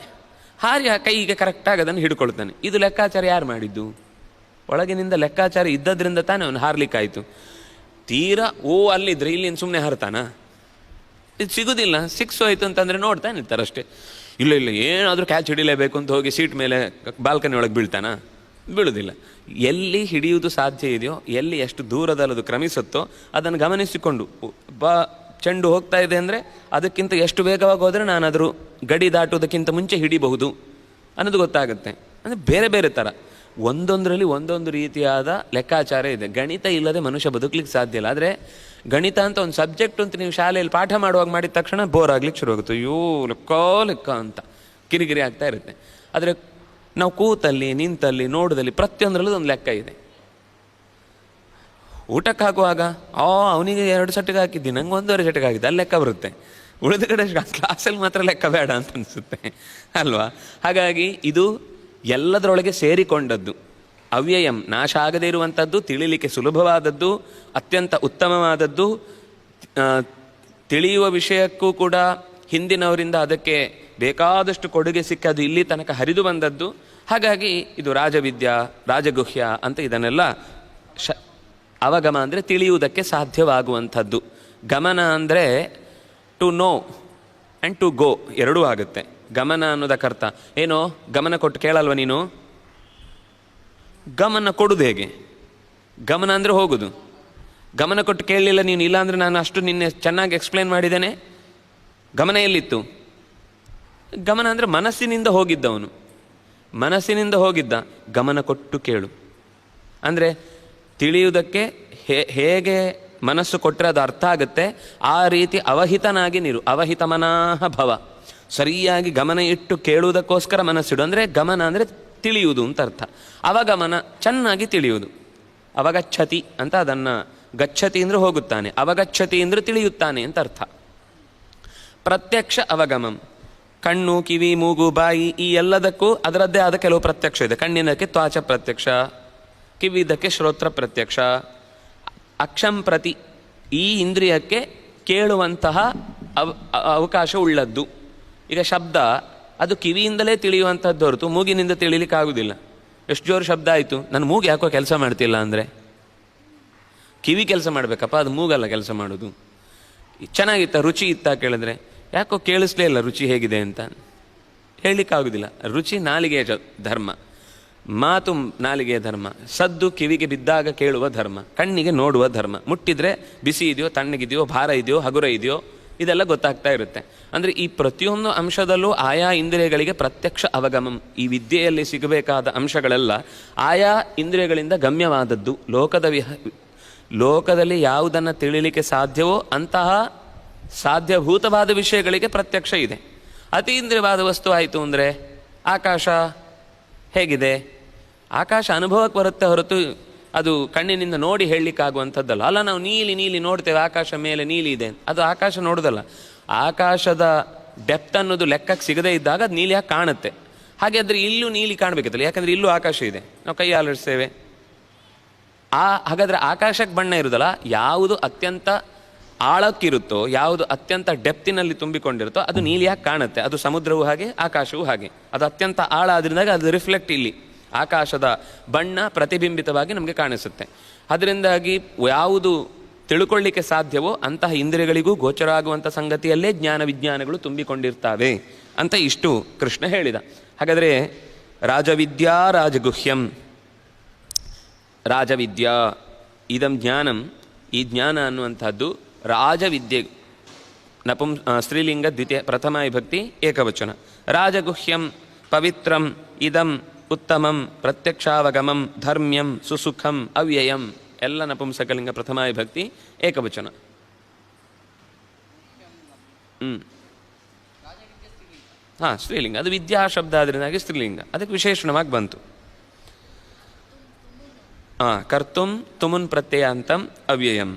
ಹಾರಿ ಆ ಕೈಗೆ ಕರೆಕ್ಟಾಗಿ ಅದನ್ನು ಹಿಡ್ಕೊಳ್ತಾನೆ. ಇದು ಲೆಕ್ಕಾಚಾರ ಯಾರು ಮಾಡಿದ್ದು? ಒಳಗಿನಿಂದ ಲೆಕ್ಕಾಚಾರ ಇದ್ದದ್ರಿಂದ ತಾನೇ ಅವನು ಹಾರ್ಲಿಕ್ಕಾಯಿತು. ತೀರಾ ಅಲ್ಲಿದ್ರೆ ಇಲ್ಲಿಂದ ಸುಮ್ಮನೆ ಹಾರ್ತಾನ? ಇದು ಸಿಗುವುದಿಲ್ಲ. 6 ಹೋಯ್ತು ಅಂತಂದರೆ ನೋಡ್ತಾನೆ ಇರ್ತಾರಷ್ಟೇ. ಇಲ್ಲ ಏನಾದರೂ ಕ್ಯಾಚ್ ಹಿಡಿಲೇಬೇಕು ಅಂತ ಹೋಗಿ ಸೀಟ್ ಮೇಲೆ ಬಾಲ್ಕನಿ ಒಳಗೆ ಬೀಳ್ತಾನ? ಬೀಳುವುದಿಲ್ಲ. ಎಲ್ಲಿ ಹಿಡಿಯುವುದು ಸಾಧ್ಯ ಇದೆಯೋ, ಎಲ್ಲಿ ಎಷ್ಟು ದೂರದಲ್ಲಿ ಅದು ಕ್ರಮಿಸುತ್ತೋ ಅದನ್ನು ಗಮನಿಸಿಕೊಂಡು ಚೆಂಡು ಹೋಗ್ತಾ ಇದೆ ಅಂದರೆ ಅದಕ್ಕಿಂತ ಎಷ್ಟು ವೇಗವಾಗಿ ಹೋದರೆ ನಾನು ಅದ್ರ ಗಡಿ ದಾಟುವುದಕ್ಕಿಂತ ಮುಂಚೆ ಹಿಡಿಬಹುದು ಅನ್ನೋದು ಗೊತ್ತಾಗುತ್ತೆ. ಅಂದರೆ ಬೇರೆ ಬೇರೆ ಥರ ಒಂದೊಂದರಲ್ಲಿ ಒಂದೊಂದು ರೀತಿಯಾದ ಲೆಕ್ಕಾಚಾರ ಇದೆ. ಗಣಿತ ಇಲ್ಲದೆ ಮನುಷ್ಯ ಬದುಕಲಿಕ್ಕೆ ಸಾಧ್ಯ ಇಲ್ಲ. ಆದರೆ ಗಣಿತ ಅಂತ ಒಂದು ಸಬ್ಜೆಕ್ಟ್ ಅಂತ ನೀವು ಶಾಲೆಯಲ್ಲಿ ಪಾಠ ಮಾಡುವಾಗ ಮಾಡಿದ ತಕ್ಷಣ ಬೋರ್ ಆಗ್ಲಿಕ್ಕೆ ಶುರುವಾಗುತ್ತೆ. ಲೆಕ್ಕ ಅಂತ ಕಿರಿಕಿರಿ ಆಗ್ತಾ ಇರುತ್ತೆ. ಆದರೆ ನಾವು ಕೂತಲ್ಲಿ, ನಿಂತಲ್ಲಿ, ನೋಡದಲ್ಲಿ ಪ್ರತಿಯೊಂದರಲ್ಲೂ ಒಂದು ಲೆಕ್ಕ ಇದೆ. ಊಟಕ್ಕೆ ಹಾಕುವಾಗ ಅವನಿಗೆ 2 ಸೆಟ್ಗೆ ಹಾಕಿದ್ದೀನಿ, ನಂಗೆ 1.5 ಸೆಟ್ಗೆ ಹಾಕಿದ್ದೆ, ಅಲ್ಲಿ ಲೆಕ್ಕ ಬರುತ್ತೆ. ಉಳಿದ ಕಡೆ ಕ್ಲಾಸಲ್ಲಿ ಮಾತ್ರ ಲೆಕ್ಕ ಬೇಡ ಅಂತ ಅನಿಸುತ್ತೆ ಅಲ್ವಾ? ಹಾಗಾಗಿ ಇದು ಎಲ್ಲದರೊಳಗೆ ಸೇರಿಕೊಂಡದ್ದು. ಅವ್ಯಯಂ, ನಾಶ ಆಗದೇ ಇರುವಂಥದ್ದು, ತಿಳಿಲಿಕ್ಕೆ ಸುಲಭವಾದದ್ದು, ಅತ್ಯಂತ ಉತ್ತಮವಾದದ್ದು, ತಿಳಿಯುವ ವಿಷಯಕ್ಕೂ ಕೂಡ ಹಿಂದಿನವರಿಂದ ಅದಕ್ಕೆ ಬೇಕಾದಷ್ಟು ಕೊಡುಗೆ ಸಿಕ್ಕಿ ಅದು ಇಲ್ಲಿ ತನಕ ಹರಿದು ಬಂದದ್ದು. ಹಾಗಾಗಿ ಇದು ರಾಜವಿದ್ಯಾ, ರಾಜಗುಹ್ಯ ಅಂತ ಇದನ್ನೆಲ್ಲ ಅವಗಮ ಅಂದರೆ ತಿಳಿಯುವುದಕ್ಕೆ ಸಾಧ್ಯವಾಗುವಂಥದ್ದು. ಗಮನ ಅಂದರೆ to know and to go ಎರಡೂ ಆಗುತ್ತೆ. ಗಮನ ಅನ್ನೋದಕ್ಕರ್ಥ ಏನೋ ಗಮನ ಕೊಟ್ಟು ಕೇಳಲ್ವ ನೀನು? ಗಮನ ಕೊಡುವುದು ಹೇಗೆ? ಗಮನ ಅಂದರೆ ಹೋಗುದು. ಗಮನ ಕೊಟ್ಟು ಕೇಳಲಿಲ್ಲ ನೀನು, ಇಲ್ಲಾಂದರೆ ನಾನು ಅಷ್ಟು ನಿನ್ನೆ ಚೆನ್ನಾಗಿ ಎಕ್ಸ್ಪ್ಲೇನ್ ಮಾಡಿದ್ದೇನೆ. ಗಮನ ಎಲ್ಲಿತ್ತು? ಗಮನ ಅಂದರೆ ಮನಸ್ಸಿನಿಂದ ಹೋಗಿದ್ದವನು, ಮನಸ್ಸಿನಿಂದ ಹೋಗಿದ್ದ. ಗಮನ ಕೊಟ್ಟು ಕೇಳು ಅಂದರೆ ತಿಳಿಯುವುದಕ್ಕೆ ಹೇಗೆ ಮನಸ್ಸು ಕೊಟ್ಟರೆ ಅದು ಅರ್ಥ ಆಗುತ್ತೆ, ಆ ರೀತಿ ಅವಹಿತನಾಗಿ ನೀರು. ಅವಹಿತ ಮನಃ ಭವ. ಸರಿಯಾಗಿ ಗಮನ ಇಟ್ಟು ಕೇಳುವುದಕ್ಕೋಸ್ಕರ ಮನಸ್ಸಿಡು. ಅಂದರೆ ಗಮನ ಅಂದರೆ ತಿಳಿಯುವುದು ಅಂತ ಅರ್ಥ. ಅವಗಮನ ಚೆನ್ನಾಗಿ ತಿಳಿಯುವುದು. ಅವಗಚ್ಛತಿ ಅಂತ ಅದನ್ನು, ಗಚ್ಚತಿ ಅಂದರೆ ಹೋಗುತ್ತಾನೆ, ಅವಗಚ್ಛತಿ ಅಂದರೆ ತಿಳಿಯುತ್ತಾನೆ ಅಂತ ಅರ್ಥ. ಪ್ರತ್ಯಕ್ಷ ಅವಗಮಂ. ಕಣ್ಣು, ಕಿವಿ, ಮೂಗು, ಬಾಯಿ ಈ ಎಲ್ಲದಕ್ಕೂ ಅದರದ್ದೇ ಆದ ಕೆಲವು ಪ್ರತ್ಯಕ್ಷ ಇದೆ. ಕಣ್ಣಿನಕ್ಕೆ ತ್ವಾಚ ಪ್ರತ್ಯಕ್ಷ, ಕಿವಿದಕ್ಕೆ ಶ್ರೋತ್ರ ಪ್ರತ್ಯಕ್ಷ. ಅಕ್ಷಂ ಪ್ರತಿ, ಈ ಇಂದ್ರಿಯಕ್ಕೆ ಕೇಳುವಂತಹ ಅವಕಾಶ ಉಳ್ಳದ್ದು. ಈಗ ಶಬ್ದ ಅದು ಕಿವಿಯಿಂದಲೇ ತಿಳಿಯುವಂಥದ್ದು ಹೊರತು ಮೂಗಿನಿಂದ ತಿಳಿಲಿಕ್ಕೆ ಆಗುವುದಿಲ್ಲ. ಎಷ್ಟು ಜೋರು ಶಬ್ದ ಆಯಿತು, ನನ್ನ ಮೂಗು ಯಾಕೋ ಕೆಲಸ ಮಾಡ್ತಿಲ್ಲ ಅಂದರೆ ಕಿವಿ ಕೆಲಸ ಮಾಡಬೇಕಪ್ಪ, ಅದು ಮೂಗಲ್ಲ ಕೆಲಸ ಮಾಡೋದು. ಚೆನ್ನಾಗಿತ್ತ, ರುಚಿ ಇತ್ತ ಕೇಳಿದ್ರೆ ಯಾಕೋ ಕೇಳಿಸ್ಲೇ ಇಲ್ಲ ರುಚಿ ಹೇಗಿದೆ ಅಂತ. ಹೇಳಲಿಕ್ಕಾಗೋದಿಲ್ಲ. ರುಚಿ ನಾಲಿಗೆಯ ಧರ್ಮ, ಮಾತು ನಾಲಿಗೆಯ ಧರ್ಮ, ಸದ್ದು ಕಿವಿಗೆ ಬಿದ್ದಾಗ ಕೇಳುವ ಧರ್ಮ, ಕಣ್ಣಿಗೆ ನೋಡುವ ಧರ್ಮ. ಮುಟ್ಟಿದ್ರೆ ಬಿಸಿ ಇದೆಯೋ, ತಣ್ಣಗಿದೆಯೋ, ಭಾರ ಇದೆಯೋ, ಹಗುರ ಇದೆಯೋ, ಇದೆಲ್ಲ ಗೊತ್ತಾಗ್ತಾ ಇರುತ್ತೆ. ಅಂದರೆ ಈ ಪ್ರತಿಯೊಂದು ಅಂಶದಲ್ಲೂ ಆಯಾ ಇಂದ್ರಿಯಗಳಿಗೆ ಪ್ರತ್ಯಕ್ಷ ಅವಗಮಂ. ಈ ವಿದ್ಯೆಯಲ್ಲಿ ಸಿಗಬೇಕಾದ ಅಂಶಗಳೆಲ್ಲ ಆಯಾ ಇಂದ್ರಿಯಗಳಿಂದ ಗಮ್ಯವಾದದ್ದು. ಲೋಕದಲ್ಲಿ ಯಾವುದನ್ನು ತಿಳಿಲಿಕ್ಕೆ ಸಾಧ್ಯವೋ ಅಂತಹ ಸಾಧ್ಯಭೂತವಾದ ವಿಷಯಗಳಿಗೆ ಪ್ರತ್ಯಕ್ಷ ಇದೆ. ಅತೀಂದ್ರಿಯವಾದ ವಸ್ತು ಆಯಿತು ಅಂದರೆ ಆಕಾಶ ಹೇಗಿದೆ? ಆಕಾಶ ಅನುಭವಕ್ಕೆ ಬರುತ್ತೆ ಹೊರತು ಅದು ಕಣ್ಣಿನಿಂದ ನೋಡಿ ಹೇಳಲಿಕ್ಕಾಗುವಂಥದ್ದಲ್ಲ. ಅಲ್ಲ, ನಾವು ನೀಲಿ ನೀಲಿ ನೋಡ್ತೇವೆ, ಆಕಾಶ ಮೇಲೆ ನೀಲಿ ಇದೆ, ಅದು ಆಕಾಶ ನೋಡೋದಲ್ಲ. ಆಕಾಶದ ಡೆಪ್ತ್ ಅನ್ನೋದು ಲೆಕ್ಕಕ್ಕೆ ಸಿಗದೇ ಇದ್ದಾಗ ಅದು ನೀಲಿಯಾಗಿ ಕಾಣುತ್ತೆ. ಹಾಗೆ ಆದರೆ ಇಲ್ಲೂ ನೀಲಿ ಕಾಣಬೇಕತ್ತಲ್ಲ, ಯಾಕಂದರೆ ಇಲ್ಲೂ ಆಕಾಶ ಇದೆ, ನಾವು ಕೈ ಆಲಿಸ್ತೇವೆ. ಹಾಗಾದರೆ ಆಕಾಶಕ್ಕೆ ಬಣ್ಣ ಇರೋದಲ್ಲ, ಯಾವುದು ಅತ್ಯಂತ ಆಳಕ್ಕಿರುತ್ತೋ, ಯಾವುದು ಅತ್ಯಂತ ಡೆಪ್ತಿನಲ್ಲಿ ತುಂಬಿಕೊಂಡಿರುತ್ತೋ ಅದು ನೀಲಿಯಾಗಿ ಕಾಣುತ್ತೆ. ಅದು ಸಮುದ್ರವೂ ಹಾಗೆ, ಆಕಾಶವೂ ಹಾಗೆ. ಅದು ಅತ್ಯಂತ ಆಳ ಆದ್ರಿಂದಾಗ ಅದು ರಿಫ್ಲೆಕ್ಟ್ ಇಲ್ಲಿ ಆಕಾಶದ ಬಣ್ಣ ಪ್ರತಿಬಿಂಬಿತವಾಗಿ ನಮಗೆ ಕಾಣಿಸುತ್ತೆ. ಅದರಿಂದಾಗಿ ಯಾವುದು ತಿಳ್ಕೊಳ್ಳಿಕ್ಕೆ ಸಾಧ್ಯವೋ ಅಂತಹ ಇಂದ್ರಿಯಗಳಿಗೂ ಗೋಚರ ಆಗುವಂಥ ಸಂಗತಿಯಲ್ಲೇ ಜ್ಞಾನ ವಿಜ್ಞಾನಗಳು ತುಂಬಿಕೊಂಡಿರ್ತಾವೆ ಅಂತ ಇಷ್ಟು ಕೃಷ್ಣ ಹೇಳಿದ. ಹಾಗಾದರೆ ರಾಜವಿದ್ಯಾ ರಾಜಗುಹ್ಯಂ, ರಾಜವಿದ್ಯಾ ಇದಂ ಜ್ಞಾನಂ, ಈ ಜ್ಞಾನ ಅನ್ನುವಂಥದ್ದು ರಾಜವಿದ್ಯೆ, ಸ್ತ್ರೀಲಿಂಗ ದ್ವಿತೀಯ ಪ್ರಥಮ ವಿಭಕ್ತಿ ಏಕವಚನ. ರಾಜಗುಹ್ಯಂ ಪವಿತ್ರಂ ಇದಂ ಉತ್ತಮಂ ಪ್ರತ್ಯಕ್ಷಾವಗಮಂ ಧರ್ಮ್ಯಂ ಸುಸುಖಂ ಅವ್ಯಯಂ, ಎಲ್ಲ ನಪುಂಸಕಲಿಂಗ ಪ್ರಥಮ ವಿಭಕ್ತಿ ಏಕವಚನ. ಹಾಂ, ಸ್ತ್ರೀಲಿಂಗ. ಅದು ವಿದ್ಯಾ ಶಬ್ದ ಆದ್ರಿಂದಾಗಿ ಸ್ತ್ರೀಲಿಂಗ, ಅದಕ್ಕೆ ವಿಶೇಷಣವಾಗಿ ಬಂತು. ಕರ್ತುಂ ತುಮುನ್ ಪ್ರತ್ಯಯಾಂತಂ ಅವ್ಯಯಂ.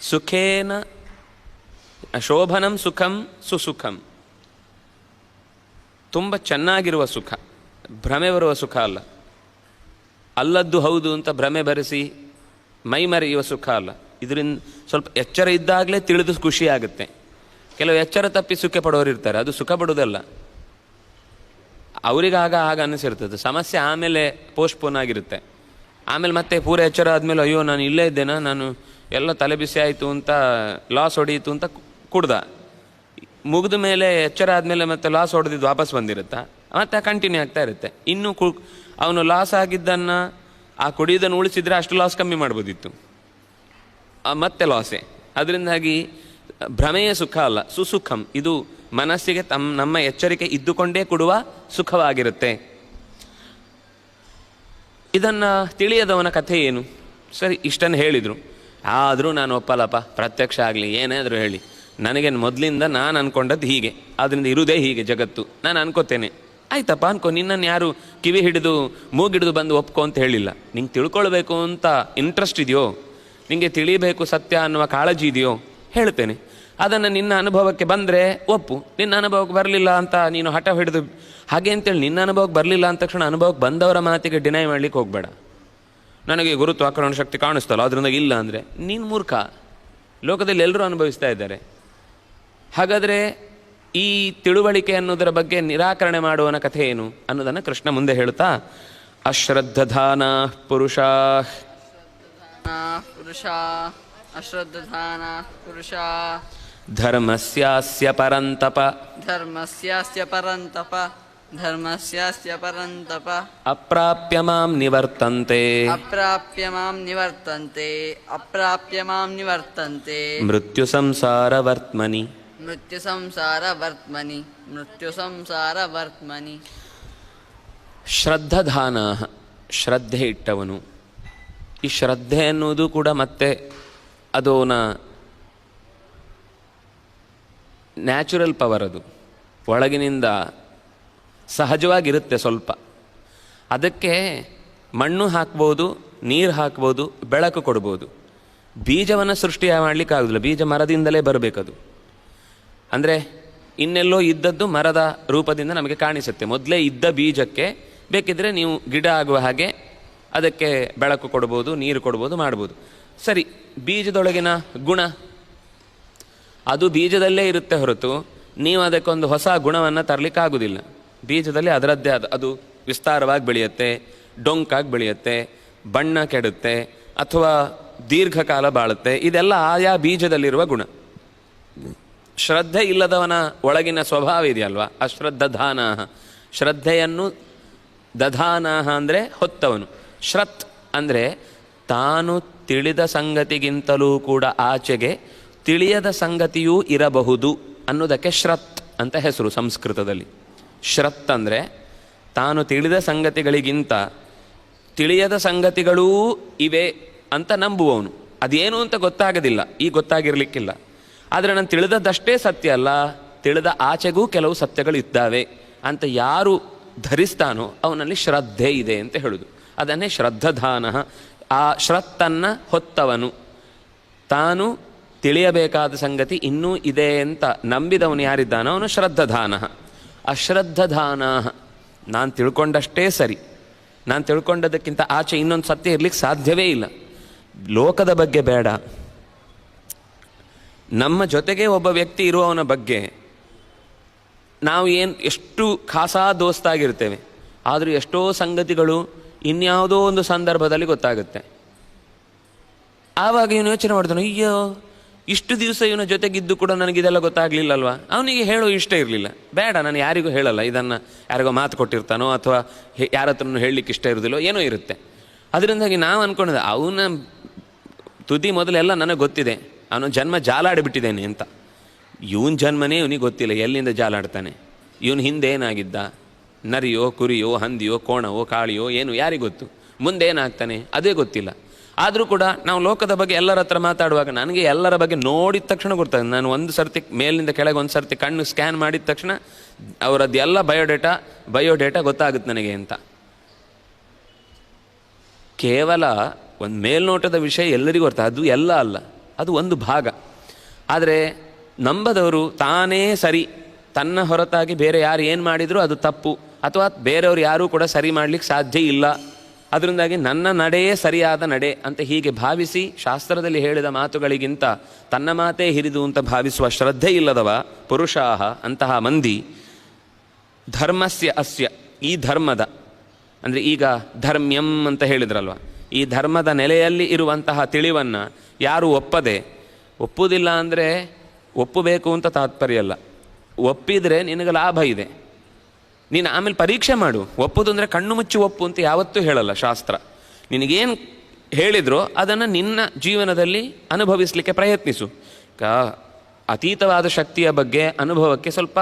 ಸುಖೇನ ಶೋಭನಂ ಸುಖಂ ಸುಸುಖಂ, ತುಂಬ ಚೆನ್ನಾಗಿರುವ ಸುಖ, ಭ್ರಮೆ ಬರುವ ಸುಖ ಅಲ್ಲ. ಅಲ್ಲದ್ದು ಹೌದು ಅಂತ ಭ್ರಮೆ ಬರೆಸಿ ಮೈ ಮರೆಯುವ ಸುಖ ಅಲ್ಲ. ಇದರಿಂದ ಸ್ವಲ್ಪ ಎಚ್ಚರ ಇದ್ದಾಗಲೇ ತಿಳಿದು ಖುಷಿ ಆಗುತ್ತೆ. ಕೆಲವು ಎಚ್ಚರ ತಪ್ಪಿ ಸುಖ ಪಡೋರು ಇರ್ತಾರೆ, ಅದು ಸುಖ ಪಡೋದಲ್ಲ, ಅವರಿಗಾಗ ಆಗ ಅನ್ನಿಸಿರ್ತದೆ. ಸಮಸ್ಯೆ ಆಮೇಲೆ ಪೋಸ್ಟ್ಪೋನ್ ಆಗಿರುತ್ತೆ. ಆಮೇಲೆ ಮತ್ತೆ ಪೂರ ಎಚ್ಚರ ಆದಮೇಲೆ ಅಯ್ಯೋ ನಾನು ಇಲ್ಲೇ ಇದ್ದೇನಾ, ನಾನು ಎಲ್ಲ ತಲೆ ಬಿಸಿ ಆಯಿತು ಅಂತ ಲಾಸ್ ಹೊಡೆಯಿತು ಅಂತ ಕುಡ್ದ, ಮುಗಿದ ಮೇಲೆ ಎಚ್ಚರ ಆದಮೇಲೆ ಮತ್ತೆ ಲಾಸ್ ಹೊಡೆದಿದ್ದು ವಾಪಸ್ ಬಂದಿರುತ್ತಾ, ಮತ್ತೆ ಕಂಟಿನ್ಯೂ ಆಗ್ತಾ ಇರುತ್ತೆ. ಇನ್ನೂ ಅವನು ಲಾಸ್ ಆಗಿದ್ದನ್ನು ಆ ಕುಡಿಯೋದನ್ನು ಉಳಿಸಿದ್ರೆ ಅಷ್ಟು ಲಾಸ್ ಕಮ್ಮಿ ಮಾಡ್ಬೋದಿತ್ತು, ಮತ್ತೆ ಲಾಸೇ. ಅದರಿಂದಾಗಿ ಭ್ರಮೆಯ ಸುಖ ಅಲ್ಲ, ಸುಸುಖಂ. ಇದು ಮನಸ್ಸಿಗೆ ನಮ್ಮ ಎಚ್ಚರಿಕೆ ಇದ್ದುಕೊಂಡೇ ಕೊಡುವ ಸುಖವಾಗಿರುತ್ತೆ. ಇದನ್ನು ತಿಳಿಯದವನ ಕಥೆ ಏನು? ಸರಿ, ಇಷ್ಟನ್ನು ಹೇಳಿದರು, ಆದರೂ ನಾನು ಒಪ್ಪಲ್ಲಪ್ಪ, ಪ್ರತ್ಯಕ್ಷ ಆಗಲಿ ಏನಾದರೂ ಹೇಳಿ, ನನಗೇನು ಮೊದಲಿಂದ ನಾನು ಅಂದ್ಕೊಂಡದ್ದು ಹೀಗೆ, ಅದರಿಂದ ಇರುವುದೇ ಹೀಗೆ ಜಗತ್ತು, ನಾನು ಅನ್ಕೋತೇನೆ. ಆಯ್ತಪ್ಪ ಅನ್ಕೋ, ನಿನ್ನನ್ನು ಯಾರು ಕಿವಿ ಹಿಡಿದು ಮೂಗಿಡಿದು ಬಂದು ಒಪ್ಕೊ ಅಂತ ಹೇಳಿಲ್ಲ. ನಿಂಗೆ ತಿಳ್ಕೊಳ್ಬೇಕು ಅಂತ ಇಂಟ್ರೆಸ್ಟ್ ಇದೆಯೋ, ನಿಮಗೆ ತಿಳಿಬೇಕು ಸತ್ಯ ಅನ್ನುವ ಕಾಳಜಿ ಇದೆಯೋ, ಹೇಳ್ತೇನೆ. ಅದನ್ನು ನಿನ್ನ ಅನುಭವಕ್ಕೆ ಬಂದರೆ ಒಪ್ಪು, ನಿನ್ನ ಅನುಭವಕ್ಕೆ ಬರಲಿಲ್ಲ ಅಂತ ನೀನು ಹಠ ಹಿಡಿದು ಹಾಗೆ ಅಂತೇಳಿ ನಿನ್ನ ಅನುಭವಕ್ಕೆ ಬರಲಿಲ್ಲ ಅಂದ ತಕ್ಷಣ ಅನುಭವಕ್ಕೆ ಬಂದವರ ಮಾತಿಗೆ ಡಿನೈ ಮಾಡ್ಲಿಕ್ಕೆ ಹೋಗಬೇಡ. ನನಗೆ ಗುರುತ್ವಾಕರ್ಷಣ ಶಕ್ತಿ ಕಾಣಿಸ್ತಲ್ಲ ಅದರಿಂದ ಇಲ್ಲ ಅಂದರೆ ನೀನು ಮೂರ್ಖ. ಲೋಕದಲ್ಲಿ ಎಲ್ಲರೂ ಅನುಭವಿಸ್ತಾ ಇದ್ದಾರೆ. ಹಾಗಾದರೆ ಈ ತಿಳುವಳಿಕೆ ಅನ್ನೋದರ ಬಗ್ಗೆ ನಿರಾಕರಣೆ ಮಾಡುವನ ಕಥೆ ಏನು ಅನ್ನೋದನ್ನು ಕೃಷ್ಣ ಮುಂದೆ ಹೇಳ್ತಾ, ಅಶ್ರದ್ಧಾನ ಪುರುಷಾ ಅಶ್ರದ್ಧಾನ ಪುರುಷ ಧರ್ಮಸ್ಯಾಸ್ಯ ಪರಂತಪ ಧರ್ಮಸ್ಯಾಸ್ಯ ಪರಂತಪ ಧರ್ಮಸ್ಯಾಸ್ಯ ಪರಂತಪ ಅಪ್ರಾಪ್ಯ ಮಾಂ ನಿವರ್ತಂತೆ ಅಪ್ರಾಪ್ಯ ಮಾಂ ನಿವರ್ತಂತೆ ಅಪ್ರಾಪ್ಯ ಮಾಂ ನಿವರ್ತಂತೆ ಮೃತ್ಯು ಸಂಸಾರ ವರ್ತಮನಿ ಮೃತ್ಯು ಸಂಸಾರ ವರ್ತಮನಿ ಮೃತ್ಯು ಸಂಸಾರ ವರ್ತಮನಿ. ಶ್ರದ್ಧಾನ, ಶ್ರದ್ಧೆ ಇಟ್ಟವನು. ಈ ಶ್ರದ್ಧೆ ಅನ್ನುವುದು ಕೂಡ ಮತ್ತೆ ಅದೋನ ನ್ಯಾಚುರಲ್ ಪವರ್, ಅದು ಒಳಗಿನಿಂದ ಸಹಜವಾಗಿರುತ್ತೆ ಸ್ವಲ್ಪ. ಅದಕ್ಕೆ ಮಣ್ಣು ಹಾಕ್ಬೋದು, ನೀರು ಹಾಕ್ಬೋದು, ಬೆಳಕು ಕೊಡ್ಬೋದು. ಬೀಜವನ್ನು ಸೃಷ್ಟಿ ಮಾಡಲಿಕ್ಕಾಗೋದಿಲ್ಲ, ಬೀಜ ಮರದಿಂದಲೇ ಬರಬೇಕದು. ಅಂದರೆ ಇನ್ನೆಲ್ಲೋ ಇದ್ದದ್ದು ಮರದ ರೂಪದಿಂದ ನಮಗೆ ಕಾಣಿಸುತ್ತೆ. ಮೊದಲೇ ಇದ್ದ ಬೀಜಕ್ಕೆ ಬೇಕಿದ್ದರೆ ನೀವು ಗಿಡ ಆಗುವ ಹಾಗೆ ಅದಕ್ಕೆ ಬೆಳಕು ಕೊಡ್ಬೋದು, ನೀರು ಕೊಡ್ಬೋದು, ಮಾಡ್ಬೋದು. ಸರಿ, ಬೀಜದೊಳಗಿನ ಗುಣ ಅದು ಬೀಜದಲ್ಲೇ ಇರುತ್ತೆ ಹೊರತು ನೀವು ಅದಕ್ಕೊಂದು ಹೊಸ ಗುಣವನ್ನು ತರಲಿಕ್ಕಾಗೋದಿಲ್ಲ. ಬೀಜದಲ್ಲಿ ಅದರದ್ದೇ ಅದು ವಿಸ್ತಾರವಾಗಿ ಬೆಳೆಯುತ್ತೆ, ಡೊಂಕಾಗಿ ಬೆಳೆಯುತ್ತೆ, ಬಣ್ಣ ಕೆಡುತ್ತೆ, ಅಥವಾ ದೀರ್ಘಕಾಲ ಬಾಳುತ್ತೆ. ಇದೆಲ್ಲ ಆಯಾ ಬೀಜದಲ್ಲಿರುವ ಗುಣ. ಶ್ರದ್ಧೆ ಇಲ್ಲದವನ ಒಳಗಿನ ಸ್ವಭಾವ ಇದೆಯಲ್ವ, ಅಶ್ರದ್ಧಾನ. ಶ್ರದ್ಧೆಯನ್ನು ದಧಾನ ಅಂದರೆ ಹೊತ್ತವನು. ಶ್ರತ್ ಅಂದರೆ ತಾನು ತಿಳಿದ ಸಂಗತಿಗಿಂತಲೂ ಕೂಡ ಆಚೆಗೆ ತಿಳಿಯದ ಸಂಗತಿಯೂ ಇರಬಹುದು ಅನ್ನೋದಕ್ಕೆ ಶ್ರತ್ ಅಂತ ಹೆಸರು ಸಂಸ್ಕೃತದಲ್ಲಿ. ಶ್ರತ್ ಅಂದರೆ ತಾನು ತಿಳಿದ ಸಂಗತಿಗಳಿಗಿಂತ ತಿಳಿಯದ ಸಂಗತಿಗಳೂ ಇವೆ ಅಂತ ನಂಬುವವನು. ಅದೇನು ಅಂತ ಗೊತ್ತಾಗೋದಿಲ್ಲ, ಈಗ ಗೊತ್ತಾಗಿರ್ಲಿಕ್ಕಿಲ್ಲ. ಆದರೆ ನಾನು ತಿಳಿದದ್ದಷ್ಟೇ ಸತ್ಯ ಅಲ್ಲ, ತಿಳಿದ ಆಚೆಗೂ ಕೆಲವು ಸತ್ಯಗಳು ಇದ್ದಾವೆ ಅಂತ ಯಾರು ಧರಿಸ್ತಾನೋ ಅವನಲ್ಲಿ ಶ್ರದ್ಧೆ ಇದೆ ಅಂತ ಹೇಳುದು. ಅದನ್ನೇ ಶ್ರದ್ಧಾನ. ಆ ಶ್ರತ್ತನ್ನು ಹೊತ್ತವನು, ತಾನು ತಿಳಿಯಬೇಕಾದ ಸಂಗತಿ ಇನ್ನೂ ಇದೆ ಅಂತ ನಂಬಿದವನು ಯಾರಿದ್ದಾನೋ ಅವನು ಶ್ರದ್ಧಾನ. ಅಶ್ರದ್ಧಾನ, ನಾನು ತಿಳ್ಕೊಂಡಷ್ಟೇ ಸರಿ, ನಾನು ತಿಳ್ಕೊಂಡದಕ್ಕಿಂತ ಆಚೆ ಇನ್ನೊಂದು ಸತ್ಯ ಇರಲಿಕ್ಕೆ ಸಾಧ್ಯವೇ ಇಲ್ಲ. ಲೋಕದ ಬಗ್ಗೆ ಬೇಡ, ನಮ್ಮ ಜೊತೆಗೆ ಒಬ್ಬ ವ್ಯಕ್ತಿ ಇರುವವನ ಬಗ್ಗೆ ನಾವು ಎಷ್ಟು ಖಾಸಾ ದೋಸ್ತಾಗಿರ್ತೇವೆ, ಆದರೂ ಎಷ್ಟೋ ಸಂಗತಿಗಳು ಇನ್ಯಾವುದೋ ಒಂದು ಸಂದರ್ಭದಲ್ಲಿ ಗೊತ್ತಾಗುತ್ತೆ. ಆವಾಗ ಇವನು ಯೋಚನೆ ಮಾಡ್ತಾನೆ, ಅಯ್ಯೋ ಇಷ್ಟು ದಿವಸ ಇವನ ಜೊತೆಗಿದ್ದು ಕೂಡ ನನಗಿದೆಲ್ಲ ಗೊತ್ತಾಗ್ಲಿಲ್ಲಲ್ವಾ. ಅವನಿಗೆ ಹೇಳೋ ಇಷ್ಟ ಇರಲಿಲ್ಲ, ಬೇಡ ನಾನು ಯಾರಿಗೂ ಹೇಳಲ್ಲ, ಇದನ್ನು ಯಾರಿಗೋ ಮಾತು ಕೊಟ್ಟಿರ್ತಾನೋ ಅಥವಾ ಯಾರ ಹತ್ರನೂ ಹೇಳಲಿಕ್ಕೆ ಇಷ್ಟ ಇರೋದಿಲ್ಲೋ ಏನೋ ಇರುತ್ತೆ. ಅದರಿಂದಾಗಿ ನಾವು ಅಂದ್ಕೊಂಡಿದ್ದೆ ಅವನ ತುದಿ ಮೊದಲೆಲ್ಲ ನನಗೆ ಗೊತ್ತಿದೆ, ಅವನ ಜನ್ಮ ಜಾಲಾಡಿಬಿಟ್ಟಿದ್ದೇನೆ ಅಂತ. ಇವನ ಜನ್ಮನೇ ಇವನಿಗೆ ಗೊತ್ತಿಲ್ಲ ಎಲ್ಲಿಂದ ಜಾಲಾಡ್ತಾನೆ, ಇವನು ಹಿಂದೆ ಏನಾಗಿದ್ದ, ನರಿಯೋ ಕುರಿಯೋ ಹಂದಿಯೋ ಕೋಣವೋ ಕಾಳಿಯೋ ಏನು ಯಾರಿಗೊತ್ತು, ಮುಂದೆ ಏನಾಗ್ತಾನೆ ಅದೇ ಗೊತ್ತಿಲ್ಲ. ಆದರೂ ಕೂಡ ನಾವು ಲೋಕದ ಬಗ್ಗೆ ಎಲ್ಲರ ಹತ್ರ ಮಾತಾಡುವಾಗ ನನಗೆ ಎಲ್ಲರ ಬಗ್ಗೆ ನೋಡಿದ ತಕ್ಷಣ ಗೊತ್ತಾಗುತ್ತೆ. ನಾನು ಒಂದು ಸರ್ತಿ ಮೇಲಿಂದ ಕೆಳಗೆ ಒಂದು ಸರ್ತಿ ಕಣ್ಣು ಸ್ಕ್ಯಾನ್ ಮಾಡಿದ ತಕ್ಷಣ ಅವರದ್ದು ಎಲ್ಲ ಬಯೋಡೇಟಾ ಗೊತ್ತಾಗುತ್ತೆ ನನಗೆ ಅಂತ. ಕೇವಲ ಒಂದು ಮೇಲ್ನೋಟದ ವಿಷಯ ಎಲ್ಲರಿಗೂ ಅರ್ಥ, ಅದು ಎಲ್ಲ ಅಲ್ಲ, ಅದು ಒಂದು ಭಾಗ. ಆದರೆ ನಂಬದವರು ತಾನೇ ಸರಿ, ತನ್ನ ಹೊರತಾಗಿ ಬೇರೆ ಯಾರು ಏನು ಮಾಡಿದರೂ ಅದು ತಪ್ಪು, ಅಥವಾ ಬೇರೆಯವರು ಯಾರೂ ಕೂಡ ಸರಿ ಮಾಡಲಿಕ್ಕೆ ಸಾಧ್ಯ ಇಲ್ಲ, ಅದರಿಂದಾಗಿ ನನ್ನ ನಡೆಯೇ ಸರಿಯಾದ ನಡೆ ಅಂತ ಹೀಗೆ ಭಾವಿಸಿ ಶಾಸ್ತ್ರದಲ್ಲಿ ಹೇಳಿದ ಮಾತುಗಳಿಗಿಂತ ತನ್ನ ಮಾತೇ ಹಿರಿದು ಅಂತ ಭಾವಿಸುವ ಶ್ರದ್ಧೆ ಇಲ್ಲದವ ಪುರುಷಾಹ, ಅಂತಹ ಮಂದಿ ಧರ್ಮಸ್ಯ ಅಸ್ಯ, ಈ ಧರ್ಮದ ಅಂದರೆ ಈಗ ಧರ್ಮ್ಯಂ ಅಂತ ಹೇಳಿದ್ರಲ್ವ, ಈ ಧರ್ಮದ ನೆಲೆಯಲ್ಲಿ ಇರುವಂತಹ ತಿಳಿವನ್ನು ಯಾರು ಒಪ್ಪುವುದಿಲ್ಲ ಅಂದರೆ ಒಪ್ಪಬೇಕು ಅಂತ ತಾತ್ಪರ್ಯ ಅಲ್ಲ, ಒಪ್ಪಿದರೆ ನಿನಗೆ ಲಾಭ ಇದೆ, ನೀನು ಆಮೇಲೆ ಪರೀಕ್ಷೆ ಮಾಡು. ಒಪ್ಪುದು ಅಂದರೆ ಕಣ್ಣು ಮುಚ್ಚಿ ಒಪ್ಪು ಅಂತ ಯಾವತ್ತೂ ಹೇಳಲ್ಲ ಶಾಸ್ತ್ರ. ನಿನಗೇನು ಹೇಳಿದ್ರೋ ಅದನ್ನು ನಿನ್ನ ಜೀವನದಲ್ಲಿ ಅನುಭವಿಸಲಿಕ್ಕೆ ಪ್ರಯತ್ನಿಸು. ಅತೀತವಾದ ಶಕ್ತಿಯ ಬಗ್ಗೆ ಅನುಭವಕ್ಕೆ ಸ್ವಲ್ಪ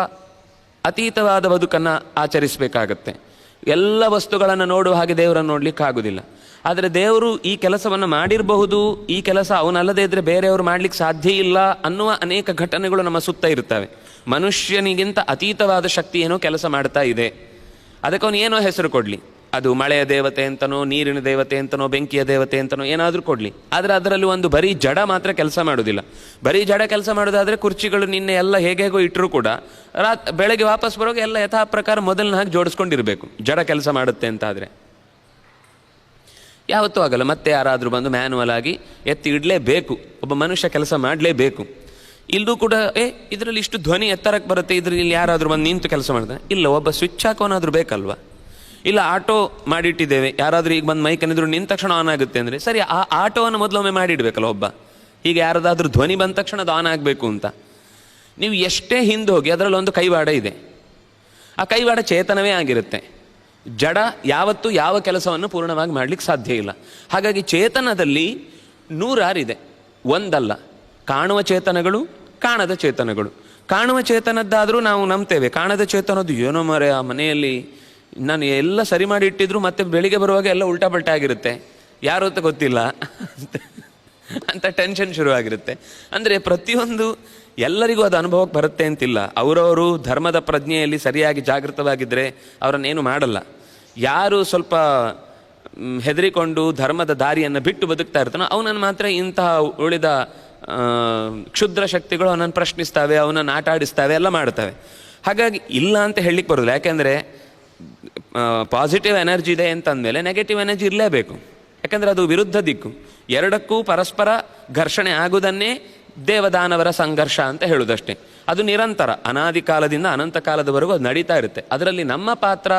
ಅತೀತವಾದ ಬದುಕನ್ನು ಆಚರಿಸಬೇಕಾಗತ್ತೆ. ಎಲ್ಲ ವಸ್ತುಗಳನ್ನು ನೋಡುವ ಹಾಗೆ ದೇವರನ್ನು ನೋಡಲಿಕ್ಕಾಗೋದಿಲ್ಲ. ಆದರೆ ದೇವರು ಈ ಕೆಲಸವನ್ನು ಮಾಡಿರಬಹುದು, ಈ ಕೆಲಸ ಅವನಲ್ಲದೇ ಇದ್ದರೆ ಬೇರೆಯವರು ಮಾಡಲಿಕ್ಕೆ ಸಾಧ್ಯ ಇಲ್ಲ ಅನ್ನುವ ಅನೇಕ ಘಟನೆಗಳು ನಮ್ಮ ಸುತ್ತ ಇರ್ತವೆ. ಮನುಷ್ಯನಿಗಿಂತ ಅತೀತವಾದ ಶಕ್ತಿ ಏನೋ ಕೆಲಸ ಮಾಡ್ತಾ ಇದೆ. ಅದಕ್ಕೆ ಅವನು ಏನೋ ಹೆಸರು ಕೊಡಲಿ, ಅದು ಮಳೆಯ ದೇವತೆ ಅಂತನೋ, ನೀರಿನ ದೇವತೆ ಅಂತನೋ, ಬೆಂಕಿಯ ದೇವತೆ ಅಂತನೋ ಏನಾದರೂ ಕೊಡಲಿ. ಆದರೆ ಅದರಲ್ಲಿ ಒಂದು ಬರೀ ಜಡ ಮಾತ್ರ ಕೆಲಸ ಮಾಡೋದಿಲ್ಲ. ಬರೀ ಜಡ ಕೆಲಸ ಮಾಡೋದಾದರೆ ಕುರ್ಚಿಗಳು ನಿನ್ನೆ ಎಲ್ಲ ಹೇಗೇಗೋ ಇಟ್ಟರೂ ಕೂಡ ಬೆಳಗ್ಗೆ ವಾಪಸ್ ಬರೋಗೆ ಎಲ್ಲ ಯಥಾ ಪ್ರಕಾರ ಮೊದಲನ ಹಾಗೆ ಜೋಡಿಸ್ಕೊಂಡಿರಬೇಕು. ಜಡ ಕೆಲಸ ಮಾಡುತ್ತೆ ಅಂತ ಆದರೆ ಯಾವತ್ತೂ ಆಗಲ್ಲ. ಮತ್ತೆ ಯಾರಾದರೂ ಬಂದು ಮ್ಯಾನ್ಯಲ್ ಆಗಿ ಎತ್ತಿ ಇಡಲೇಬೇಕು, ಒಬ್ಬ ಮನುಷ್ಯ ಕೆಲಸ ಮಾಡಲೇಬೇಕು. ಇಲ್ಲೂ ಕೂಡ ಇದರಲ್ಲಿ ಇಷ್ಟು ಧ್ವನಿ ಎತ್ತರಕ್ಕೆ ಬರುತ್ತೆ, ಇದರಲ್ಲಿ ಯಾರಾದರೂ ಬಂದು ನಿಂತು ಕೆಲಸ ಮಾಡ್ತಾರೆ, ಇಲ್ಲ ಒಬ್ಬ ಸ್ವಿಚ್ ಹಾಕೋನಾದರೂ ಬೇಕಲ್ವ. ಇಲ್ಲ ಆಟೋ ಮಾಡಿಟ್ಟಿದ್ದೇವೆ, ಯಾರಾದರೂ ಈಗ ಬಂದು ಮೈಕನ್ನಿದ್ರು ನಿಂತ ತಕ್ಷಣ ಆನ್ ಆಗುತ್ತೆ ಅಂದರೆ ಸರಿ, ಆ ಆಟೋವನ್ನು ಮೊದಲೊಮ್ಮೆ ಮಾಡಿಡಬೇಕಲ್ಲ ಒಬ್ಬ. ಹೀಗೆ ಯಾರದಾದ್ರೂ ಧ್ವನಿ ಬಂದ ತಕ್ಷಣ ಅದು ಆನ್ ಆಗಬೇಕು ಅಂತ. ನೀವು ಎಷ್ಟೇ ಹಿಂದೆ ಹೋಗಿ ಅದರಲ್ಲಿ ಒಂದು ಕೈವಾಡ ಇದೆ, ಆ ಕೈವಾಡ ಚೇತನವೇ ಆಗಿರುತ್ತೆ. ಜಡ ಯಾವತ್ತೂ ಯಾವ ಕೆಲಸವನ್ನು ಪೂರ್ಣವಾಗಿ ಮಾಡಲಿಕ್ಕೆ ಸಾಧ್ಯ ಇಲ್ಲ. ಹಾಗಾಗಿ ಚೇತನದಲ್ಲಿ 100 ಇದೆ, ಒಂದಲ್ಲ. ಕಾಣುವ ಚೇತನಗಳು, ಕಾಣದ ಚೇತನಗಳು. ಕಾಣುವ ಚೇತನದ್ದಾದರೂ ನಾವು ನಂಬ್ತೇವೆ, ಕಾಣದ ಚೇತನದ್ದು ಏನೋ ಮರೆ ಆ ಮನೆಯಲ್ಲಿ ನಾನು ಎಲ್ಲ ಸರಿ ಮಾಡಿ ಇಟ್ಟಿದ್ರು ಮತ್ತೆ ಬೆಳಿಗ್ಗೆ ಬರುವಾಗ ಎಲ್ಲ ಉಲ್ಟಾ ಪಲ್ಟಾ ಆಗಿರುತ್ತೆ, ಯಾರು ಅಂತ ಗೊತ್ತಿಲ್ಲ ಅಂತ ಟೆನ್ಷನ್ ಶುರುವಾಗಿರುತ್ತೆ. ಅಂದರೆ ಪ್ರತಿಯೊಂದು ಎಲ್ಲರಿಗೂ ಅದು ಅನುಭವಕ್ಕೆ ಬರುತ್ತೆ ಅಂತಿಲ್ಲ. ಅವರವರು ಧರ್ಮದ ಪ್ರಜ್ಞೆಯಲ್ಲಿ ಸರಿಯಾಗಿ ಜಾಗೃತವಾಗಿದ್ದರೆ ಅವರನ್ನೇನು ಮಾಡಲ್ಲ. ಯಾರು ಸ್ವಲ್ಪ ಹೆದರಿಕೊಂಡು ಧರ್ಮದ ದಾರಿಯನ್ನು ಬಿಟ್ಟು ಬದುಕ್ತಾ ಇರ್ತಾನೋ ಅವನನ್ನು ಮಾತ್ರ ಇಂತಹ ಉಳಿದ ಕ್ಷುದ್ರ ಶಕ್ತಿಗಳು ಅವನನ್ನು ಪ್ರಶ್ನಿಸ್ತವೆ, ಅವನನ್ನು ಆಟ ಆಡಿಸ್ತವೆ, ಎಲ್ಲ ಮಾಡ್ತವೆ. ಹಾಗಾಗಿ ಇಲ್ಲ ಅಂತ ಹೇಳಲಿಕ್ಕೆ ಬರೋದಿಲ್ಲ. ಯಾಕೆಂದರೆ ಪಾಸಿಟಿವ್ ಎನರ್ಜಿ ಇದೆ ಅಂತಂದಮೇಲೆ ನೆಗೆಟಿವ್ ಎನರ್ಜಿ ಇರಲೇಬೇಕು. ಯಾಕಂದರೆ ಅದು ವಿರುದ್ಧ ದಿಕ್ಕು. ಎರಡಕ್ಕೂ ಪರಸ್ಪರ ಘರ್ಷಣೆ ಆಗುವುದನ್ನೇ ದೇವದಾನವರ ಸಂಘರ್ಷ ಅಂತ ಹೇಳುವುದಷ್ಟೇ. ಅದು ನಿರಂತರ ಅನಾದಿ ಕಾಲದಿಂದ ಅನಂತ ಕಾಲದವರೆಗೂ ಅದು ನಡೀತಾ ಇರುತ್ತೆ. ಅದರಲ್ಲಿ ನಮ್ಮ ಪಾತ್ರ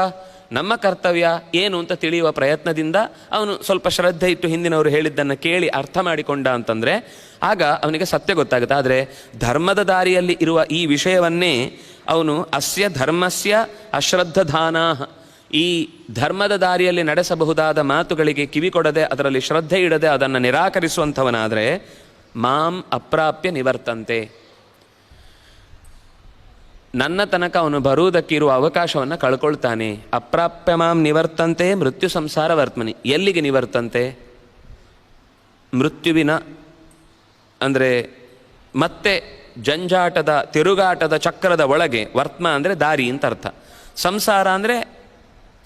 ನಮ್ಮ ಕರ್ತವ್ಯ ಏನು ಅಂತ ತಿಳಿಯುವ ಪ್ರಯತ್ನದಿಂದ ಅವನು ಸ್ವಲ್ಪ ಶ್ರದ್ಧೆ ಇಟ್ಟು ಹಿಂದಿನವರು ಹೇಳಿದ್ದನ್ನು ಕೇಳಿ ಅರ್ಥ ಮಾಡಿಕೊಂಡ ಅಂತಂದರೆ ಆಗ ಅವನಿಗೆ ಸತ್ಯ ಗೊತ್ತಾಗುತ್ತೆ. ಆದರೆ ಧರ್ಮದ ದಾರಿಯಲ್ಲಿ ಇರುವ ಈ ವಿಷಯವನ್ನೇ ಅವನು ಅಸ್ಯ ಧರ್ಮಸ್ಯ ಅಶ್ರದ್ಧಾನಾ, ಈ ಧರ್ಮದ ದಾರಿಯಲ್ಲಿ ನಡೆಸಬಹುದಾದ ಮಾತುಗಳಿಗೆ ಕಿವಿ ಕೊಡದೆ ಅದರಲ್ಲಿ ಶ್ರದ್ಧೆ ಇಡದೆ ಅದನ್ನು ನಿರಾಕರಿಸುವಂಥವನಾದರೆ ಮಾಂ ಅಪ್ರಾಪ್ಯ ನಿವರ್ತಂತೆ, ನನ್ನ ತನಕ ಅವನು ಬರುವುದಕ್ಕಿರುವ ಅವಕಾಶವನ್ನು ಕಳ್ಕೊಳ್ತಾನೆ. ಅಪ್ರಾಪ್ಯ ಮಾಂ ನಿವರ್ತಂತೆ ಮೃತ್ಯು ಸಂಸಾರ ವರ್ತಮನಿ. ಎಲ್ಲಿಗೆ ನಿವರ್ತಂತೆ? ಮೃತ್ಯುವಿನ ಅಂದರೆ ಮತ್ತೆ ಜಂಜಾಟದ ತಿರುಗಾಟದ ಚಕ್ರದ ಒಳಗೆ. ವರ್ತ್ಮ ಅಂದರೆ ದಾರಿ ಅಂತ ಅರ್ಥ. ಸಂಸಾರ ಅಂದರೆ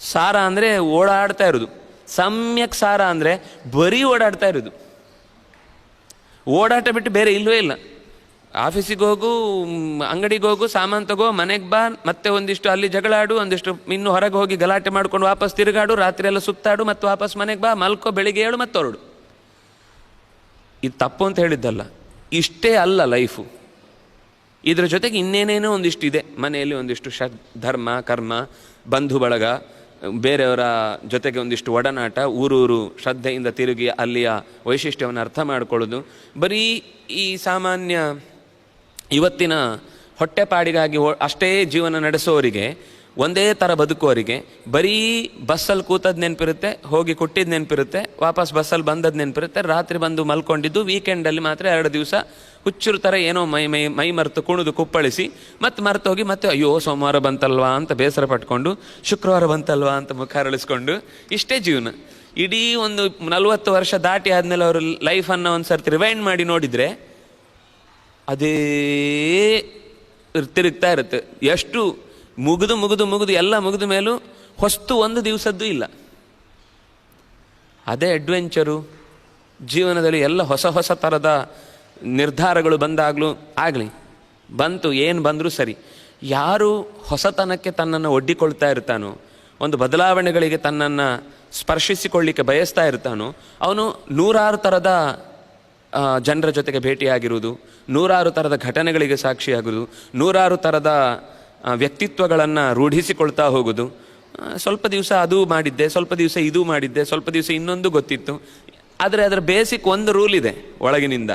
ಸಾರ ಅಂದರೆ ಓಡಾಡ್ತಾ ಇರೋದು. ಸಮ್ಯಕ್ ಸಾರ ಅಂದರೆ ಬರೀ ಓಡಾಡ್ತಾ ಇರೋದು. ಓಡಾಟ ಬಿಟ್ಟು ಬೇರೆ ಇಲ್ಲವೇ ಇಲ್ಲ. ಆಫೀಸಿಗೆ ಹೋಗು, ಅಂಗಡಿಗೆ ಹೋಗು, ಸಾಮಾನು ತಗೋ, ಮನೆಗೆ ಬಾ, ಮತ್ತೆ ಒಂದಿಷ್ಟು ಅಲ್ಲಿ ಜಗಳಾಡು, ಒಂದಿಷ್ಟು ಇನ್ನು ಹೊರಗೆ ಹೋಗಿ ಗಲಾಟೆ ಮಾಡ್ಕೊಂಡು ವಾಪಸ್ ತಿರುಗಾಡು, ರಾತ್ರಿ ಎಲ್ಲ ಸುತ್ತಾಡು, ಮತ್ತು ವಾಪಸ್ ಮನೆಗೆ ಬಾ, ಮಲ್ಕೋ, ಬೆಳಿಗ್ಗೆ ಏಳು ಮತ್ತೆ ಹೊರಡು. ಇದು ತಪ್ಪು ಅಂತ ಹೇಳಿದ್ದಲ್ಲ, ಇಷ್ಟೇ ಅಲ್ಲ ಲೈಫು. ಇದರ ಜೊತೆಗೆ ಇನ್ನೇನೇನೋ ಒಂದಿಷ್ಟು ಇದೆ. ಮನೆಯಲ್ಲಿ ಒಂದಿಷ್ಟು ಧರ್ಮ ಕರ್ಮ, ಬಂಧು ಬಳಗ, ಬೇರೆಯವರ ಜೊತೆಗೆ ಒಂದಿಷ್ಟು ಒಡನಾಟ, ಊರೂರು ಶ್ರದ್ಧೆಯಿಂದ ತಿರುಗಿ ಅಲ್ಲಿಯ ವೈಶಿಷ್ಟ್ಯವನ್ನು ಅರ್ಥ ಮಾಡಿಕೊಳ್ಳೋದು. ಬರೀ ಈ ಸಾಮಾನ್ಯ ಇವತ್ತಿನ ಹೊಟ್ಟೆಪಾಡಿಗಾಗಿ ಅಷ್ಟೇ ಜೀವನ ನಡೆಸೋರಿಗೆ, ಒಂದೇ ಥರ ಬದುಕುವವರಿಗೆ ಬರೀ ಬಸ್ಸಲ್ಲಿ ಕೂತದ್ದು ನೆನಪಿರುತ್ತೆ, ಹೋಗಿ ಕೊಟ್ಟಿದ್ದು ನೆನಪಿರುತ್ತೆ, ವಾಪಸ್ ಬಸ್ಸಲ್ಲಿ ಬಂದದ್ದು ನೆನಪಿರುತ್ತೆ, ರಾತ್ರಿ ಬಂದು ಮಲ್ಕೊಂಡಿದ್ದು, ವೀಕೆಂಡಲ್ಲಿ ಮಾತ್ರ 2 ದಿವಸ ಹುಚ್ಚರ ಥರ ಏನೋ ಮೈ ಮರೆತು ಕುಣಿದು ಕುಪ್ಪಳಿಸಿ ಮತ್ತೆ ಮರೆತೋಗಿ ಮತ್ತೆ ಅಯ್ಯೋ ಸೋಮವಾರ ಬಂತಲ್ವಾ ಅಂತ ಬೇಸರ ಪಟ್ಕೊಂಡು, ಶುಕ್ರವಾರ ಬಂತಲ್ವಾ ಅಂತ ಮುಖ ಅರಳಿಸ್ಕೊಂಡು, ಇಷ್ಟೇ ಜೀವನ. ಇಡೀ ಒಂದು 40 ವರ್ಷ ದಾಟಿ ಆದಮೇಲೆ ಅವರು ಲೈಫನ್ನು ಒಂದು ಸರ್ತಿ ರಿವೈಂಡ್ ಮಾಡಿ ನೋಡಿದರೆ ಅದೇ ತಿರುಗ್ತಾ ಇರುತ್ತೆ. ಎಷ್ಟು ಮುಗಿದು ಎಲ್ಲ ಮುಗಿದ ಮೇಲೂ ಹೊಸ್ತು ಒಂದು ದಿವಸದ್ದು ಇಲ್ಲ. ಅದೇ ಅಡ್ವೆಂಚರು ಜೀವನದಲ್ಲಿ. ಎಲ್ಲ ಹೊಸ ಹೊಸ ಥರದ ನಿರ್ಧಾರಗಳು ಆಗಲಿ ಬಂತು, ಏನು ಬಂದರೂ ಸರಿ. ಯಾರು ಹೊಸತನಕ್ಕೆ ತನ್ನನ್ನು ಒಡ್ಡಿಕೊಳ್ತಾ ಇರ್ತಾನೋ, ಒಂದು ಬದಲಾವಣೆಗಳಿಗೆ ತನ್ನನ್ನು ಸ್ಪರ್ಶಿಸಿಕೊಳ್ಳಿಕ್ಕೆ ಬಯಸ್ತಾ ಇರ್ತಾನೋ, ಅವನು 100 ಥರದ ಜನರ ಜೊತೆಗೆ ಭೇಟಿಯಾಗಿರುವುದು, 100 ಥರದ ಘಟನೆಗಳಿಗೆ ಸಾಕ್ಷಿಯಾಗುವುದು, 100 ಥರದ ವ್ಯಕ್ತಿತ್ವಗಳನ್ನು ರೂಢಿಸಿಕೊಳ್ತಾ ಹೋಗೋದು. ಸ್ವಲ್ಪ ದಿವಸ ಅದು ಮಾಡಿದ್ದೆ, ಸ್ವಲ್ಪ ದಿವಸ ಇದು ಮಾಡಿದ್ದೆ, ಸ್ವಲ್ಪ ದಿವಸ ಇನ್ನೊಂದು ಗೊತ್ತಿತ್ತು. ಆದರೆ ಅದರ ಬೇಸಿಕ್ ಒಂದು ರೂಲ್ ಇದೆ ಒಳಗಿನಿಂದ.